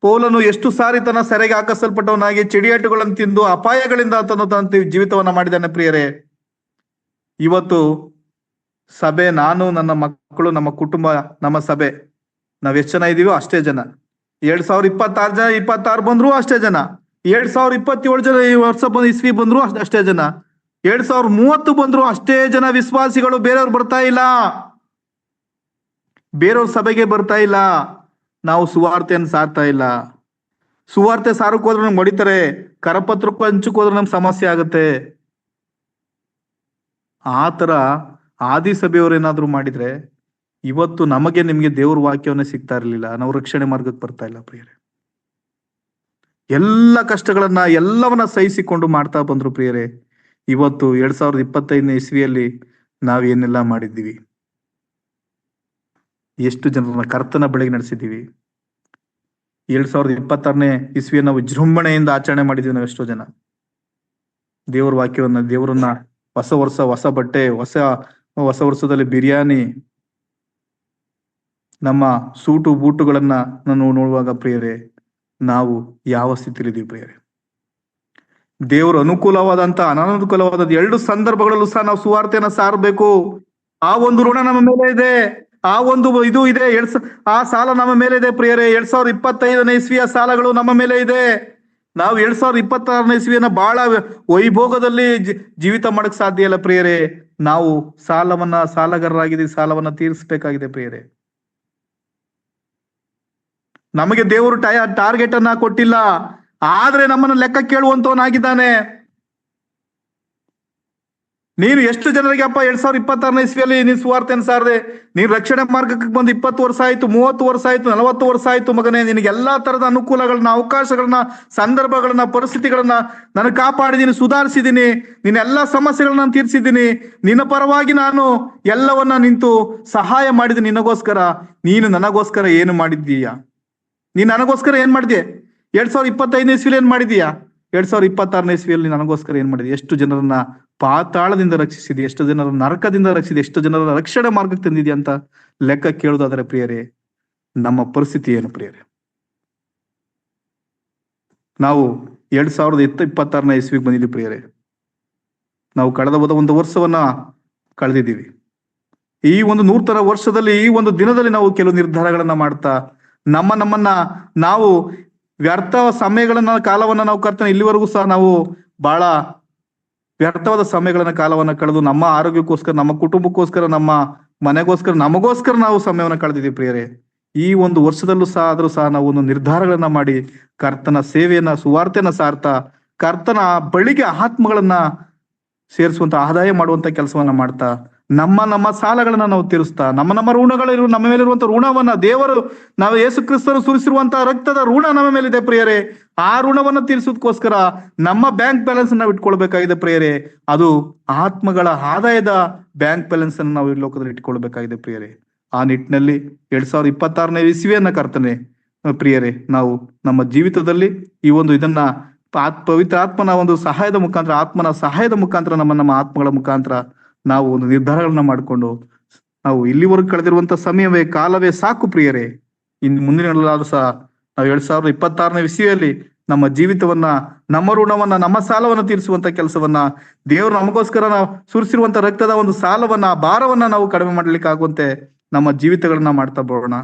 ಪೌಲನು ಎಷ್ಟು ಸಾರಿ ತನ್ನ ಸೆರೆಗೆ ಹಾಕಿಸಲ್ಪಟ್ಟವನಾಗಿ ಚಿಡಿಯಾಟುಗಳನ್ನು ತಿಂದು ಅಪಾಯಗಳಿಂದ ತನ್ನ ಜೀವಿತವನ್ನ ಮಾಡಿದ್ದಾನೆ ಪ್ರಿಯರೇ. ಇವತ್ತು ಸಭೆ, ನಾನು, ನನ್ನ ಮಕ್ಕಳು, ನಮ್ಮ ಕುಟುಂಬ, ನಮ್ಮ ಸಭೆ, ನಾವ್ ಎಷ್ಟು ಜನ ಇದೀವೋ ಅಷ್ಟೇ ಜನ. 2026 ಬಂದ್ರು ಅಷ್ಟೇ ಜನ, 2027 ಜನ ಈ ವರ್ಷ ಇಸ್ವಿ ಬಂದ್ರು ಅಷ್ಟೇ ಜನ, 2030 ಬಂದ್ರು ಅಷ್ಟೇ ಜನ ವಿಶ್ವಾಸಿಗಳು. ಬೇರೆಯವ್ರು ಬರ್ತಾ ಇಲ್ಲ, ಬೇರೆಯವ್ರ ಸಭೆಗೆ ಬರ್ತಾ ಇಲ್ಲ, ನಾವು ಸುವಾರ್ತೆಯನ್ನು ಸಾರ್ತಾ ಇಲ್ಲ. ಸುವಾರ್ತೆ ಸಾರಕ್ ಹೋದ್ರೆ ನಮ್ಗೆ ಹೊಡಿತಾರೆ, ಕರಪತ್ರಕ್ಕೂ ಹಂಚಕ್ ಹೋದ್ರೆ ನಮ್ಗೆ ಸಮಸ್ಯೆ ಆಗುತ್ತೆ. ಆತರ ಆದಿ ಸಭೆಯವ್ರು ಏನಾದ್ರು ಮಾಡಿದ್ರೆ ಇವತ್ತು ನಮಗೆ ನಿಮ್ಗೆ ದೇವ್ರ ವಾಕ್ಯವನ್ನ ಸಿಗ್ತಾ ಇರ್ಲಿಲ್ಲ, ನಾವು ರಕ್ಷಣೆ ಮಾರ್ಗಕ್ಕೆ ಬರ್ತಾ ಇಲ್ಲ ಪ್ರಿಯರೇ. ಎಲ್ಲ ಕಷ್ಟಗಳನ್ನ ಎಲ್ಲವನ್ನ ಸಹಿಸಿಕೊಂಡು ಮಾಡ್ತಾ ಬಂದ್ರು ಪ್ರಿಯರೇ. ಇವತ್ತು 2025ನೇ ಇಸ್ವಿಯಲ್ಲಿ ನಾವ್ ಏನೆಲ್ಲ ಮಾಡಿದ್ದೀವಿ, ಎಷ್ಟು ಜನರನ್ನ ಕರ್ತನ ಬೆಳಗ್ಗೆ ನಡೆಸಿದ್ದೀವಿ. 2026ನೇ ಇಸ್ವಿಯನ್ನು ನಾವು ವಿಜೃಂಭಣೆಯಿಂದ ಆಚರಣೆ ಮಾಡಿದೀವಿ. ನಾವು ಎಷ್ಟೋ ಜನ ದೇವ್ರ ವಾಕ್ಯವನ್ನ, ದೇವರನ್ನ ಹೊಸ ವರ್ಷ ಹೊಸ ಬಟ್ಟೆ, ಹೊಸ ವರ್ಷದಲ್ಲಿ ಬಿರಿಯಾನಿ, ನಮ್ಮ ಸೂಟು ಬೂಟುಗಳನ್ನ ನಾನು ನೋಡುವಾಗ ಪ್ರಿಯರೇ, ನಾವು ಯಾವ ಸ್ಥಿತಿಲಿದ್ದೀವಿ ಪ್ರಿಯರೇ? ದೇವರು ಅನುಕೂಲವಾದಂತ ಅನಾನುಕೂಲವಾದ 2 ಸಂದರ್ಭಗಳಲ್ಲೂ ಸಹ ನಾವು ಸುವಾರ್ತೆಯನ್ನ ಸಾರಬೇಕು. ಆ ಒಂದು ಋಣ ನಮ್ಮ ಮೇಲೆ ಇದೆ, ಆ ಒಂದು ಇದು ಇದೆ, ಆ ಸಾಲ ನಮ್ಮ ಮೇಲೆ ಇದೆ ಪ್ರಿಯರೇ. 2025ನೇ ಇಸ್ವಿಯ ಸಾಲಗಳು ನಮ್ಮ ಮೇಲೆ ಇದೆ. ನಾವು 2026ನೇ ಇಸ್ವಿಯನ್ನ ಬಹಳ ವೈಭೋಗದಲ್ಲಿ ಜೀವಿತ ಮಾಡಕ್ ಸಾಧ್ಯ ಇಲ್ಲ ಪ್ರಿಯರೇ. ನಾವು ಸಾಲಗಾರರಾಗಿದ್ದೀವಿ, ಸಾಲವನ್ನ ತೀರಿಸಬೇಕಾಗಿದೆ ಪ್ರಿಯರೇ. ನಮಗೆ ದೇವರು ಟಾರ್ಗೆಟ್ ಅನ್ನ ಕೊಟ್ಟಿಲ್ಲ, ಆದ್ರೆ ನಮ್ಮನ್ನ ಲೆಕ್ಕ ಕೇಳುವಂತವನಾಗಿದ್ದಾನೆ. ನೀನು ಎಷ್ಟು ಜನರಿಗೆ ಅಪ್ಪ 2026ನೇ ಇಸ್ವಿಯಲ್ಲಿ ನೀನು ಸುವಾರ್ತೆಯನ್ನು ಸಾರದೆ, ನೀನು ರಕ್ಷಣೆ ಮಾರ್ಗಕ್ಕೆ ಬಂದು 20 ವರ್ಷ ಆಯ್ತು, 30 ವರ್ಷ ಆಯ್ತು, 40 ವರ್ಷ ಆಯ್ತು ಮಗನೇ. ನಿನಗೆ ಎಲ್ಲಾ ತರದ ಅನುಕೂಲಗಳನ್ನ, ಅವಕಾಶಗಳನ್ನ, ಸಂದರ್ಭಗಳನ್ನ, ಪರಿಸ್ಥಿತಿಗಳನ್ನ ನಾನು ಕಾಪಾಡಿದೀನಿ, ಸುಧಾರಿಸಿದ್ದೀನಿ. ನಿನ್ನ ಎಲ್ಲಾ ಸಮಸ್ಯೆಗಳನ್ನ ನಾನು ತೀರಿಸಿದ್ದೀನಿ. ನಿನ್ನ ಪರವಾಗಿ ನಾನು ಎಲ್ಲವನ್ನ ನಿಂತು ಸಹಾಯ ಮಾಡಿದ್ದೀನಿ ನಿನಗೋಸ್ಕರ. ನೀನು ನನಗೋಸ್ಕರ ಏನು ಮಾಡಿದ್ದೀಯಾ? ನೀನು ನನಗೋಸ್ಕರ ಏನ್ ಮಾಡಿದ್ಯೆ? 2025ನೇ ಇಸ್ವಿಯಲ್ಲಿ ಏನ್ ಮಾಡಿದೀಯಾ? 2026ನೇ ಇಸ್ವಿಯಲ್ಲಿ ನನಗೋಸ್ಕರ ಏನ್ ಮಾಡಿದ್ಯಾ? ಎಷ್ಟು ಜನರನ್ನ ಪಾತಾಳದಿಂದ ರಕ್ಷಿಸಿದೆ, ಎಷ್ಟು ಜನರ ನರಕದಿಂದ ರಕ್ಷಿಸಿದೆ, ಎಷ್ಟು ಜನರ ರಕ್ಷಣೆ ಮಾರ್ಗಕ್ಕೆ ತಂದಿದ್ಯಾ ಅಂತ ಲೆಕ್ಕ ಕೇಳುವುದಾದರೆ ಪ್ರಿಯರೇ, ನಮ್ಮ ಪರಿಸ್ಥಿತಿ ಏನು ಪ್ರಿಯರೇ? ನಾವು 2026ನೇ ಇಸ್ವಿಗೆ ಬಂದಿದ್ದೀವಿ ಪ್ರಿಯರೇ. ನಾವು ಕಳೆದ ಒಂದು ವರ್ಷವನ್ನ ಕಳೆದಿದ್ದೀವಿ. ಈ ಒಂದು ನೂತನ ವರ್ಷದಲ್ಲಿ, ಈ ಒಂದು ದಿನದಲ್ಲಿ ನಾವು ಕೆಲವು ನಿರ್ಧಾರಗಳನ್ನ ಮಾಡ್ತಾ ನಮ್ಮನ್ನ ನಾವು ವ್ಯರ್ಥ ಸಮಯಗಳನ್ನ, ಕಾಲವನ್ನ ನಾವು ಕರ್ತನೆ ಇಲ್ಲಿವರೆಗೂ ಸಹ ನಾವು ಬಹಳ ವ್ಯರ್ಥವಾದ ಸಮಯಗಳನ್ನ, ಕಾಲವನ್ನ ಕಳೆದು ನಮ್ಮ ಆರೋಗ್ಯಕ್ಕೋಸ್ಕರ, ನಮ್ಮ ಕುಟುಂಬಕ್ಕೋಸ್ಕರ, ನಮ್ಮ ಮನೆಗೋಸ್ಕರ, ನಮಗೋಸ್ಕರ ನಾವು ಸಮಯವನ್ನ ಕಳೆದಿದ್ದೀವಿ ಪ್ರಿಯರೇ. ಈ ಒಂದು ವರ್ಷದಲ್ಲೂ ಸಹ ಆದ್ರೂ ಸಹ ನಾವು ಒಂದು ನಿರ್ಧಾರಗಳನ್ನ ಮಾಡಿ ಕರ್ತನ ಸೇವೆಯನ್ನ, ಸುವಾರ್ತೆಯನ್ನ ಸಾರ್ತಾ ಕರ್ತನ ಬಳಿಗೆ ಆತ್ಮಗಳನ್ನ ಸೇರಿಸುವಂತ, ಆದಾಯ ಮಾಡುವಂತ ಕೆಲಸವನ್ನ ಮಾಡ್ತಾ, ನಮ್ಮ ಸಾಲಗಳನ್ನ ನಾವು ತೀರಿಸ್ತಾ, ನಮ್ಮ ಋಣಗಳಿರು, ನಮ್ಮ ಮೇಲಿರುವಂತ ಋಣವನ್ನ ದೇವರು, ನಾವು ಯೇಸು ಕ್ರಿಸ್ತರು ಸುರಿಸಿರುವಂತಹ ರಕ್ತದ ಋಣ ನಮ್ಮ ಮೇಲಿದೆ ಪ್ರಿಯರೇ. ಆ ಋಣವನ್ನ ತೀರಿಸೋದಕ್ಕೋಸ್ಕರ ನಮ್ಮ ಬ್ಯಾಂಕ್ ಬ್ಯಾಲೆನ್ಸ್ ನಾವು ಇಟ್ಕೊಳ್ಬೇಕಾಗಿದೆ ಪ್ರಿಯರೇ. ಅದು ಆತ್ಮಗಳ ಆದಾಯದ ಬ್ಯಾಂಕ್ ಬ್ಯಾಲೆನ್ಸ್ ಅನ್ನು ನಾವು ಈ ಲೋಕದಲ್ಲಿ ಇಟ್ಕೊಳ್ಬೇಕಾಗಿದೆ ಪ್ರಿಯರೇ. ಆ ನಿಟ್ಟಿನಲ್ಲಿ 2026ನೇ ಇಸ್ವಿಯನ್ನ ಕರ್ತನೆ ಪ್ರಿಯರೇ, ನಾವು ನಮ್ಮ ಜೀವಿತದಲ್ಲಿ ಈ ಒಂದು ಇದನ್ನ ಪವಿತ್ರ ಆತ್ಮನ ಒಂದು ಸಹಾಯದ ಮುಖಾಂತರ, ಆತ್ಮನ ಸಹಾಯದ ಮುಖಾಂತರ, ನಮ್ಮ ಆತ್ಮಗಳ ಮುಖಾಂತರ ನಾವು ಒಂದು ನಿರ್ಧಾರಗಳನ್ನ ಮಾಡಿಕೊಂಡು, ನಾವು ಇಲ್ಲಿವರೆಗೂ ಕಳೆದಿರುವಂತ ಸಮಯವೇ, ಕಾಲವೇ ಸಾಕು ಪ್ರಿಯರೇ. ಇನ್ನು ಮುಂದಿನ ಸಹ ನಾವು 2026ನೇ ಇಸ್ವಿಯಲ್ಲಿ ನಮ್ಮ ಜೀವಿತವನ್ನ, ನಮ್ಮ ಋಣವನ್ನ, ನಮ್ಮ ಸಾಲವನ್ನ ತೀರಿಸುವಂತ ಕೆಲಸವನ್ನ, ದೇವರು ನಮಗೋಸ್ಕರ ನಾವು ಸುರಿಸಿರುವಂತ ರಕ್ತದ ಒಂದು ಸಾಲವನ್ನ, ಭಾರವನ್ನ ನಾವು ಕಡಿಮೆ ಮಾಡ್ಲಿಕ್ಕೆ ಆಗುವಂತೆ ನಮ್ಮ ಜೀವಿತಗಳನ್ನ ಮಾಡ್ತಾ ಬರೋಣ.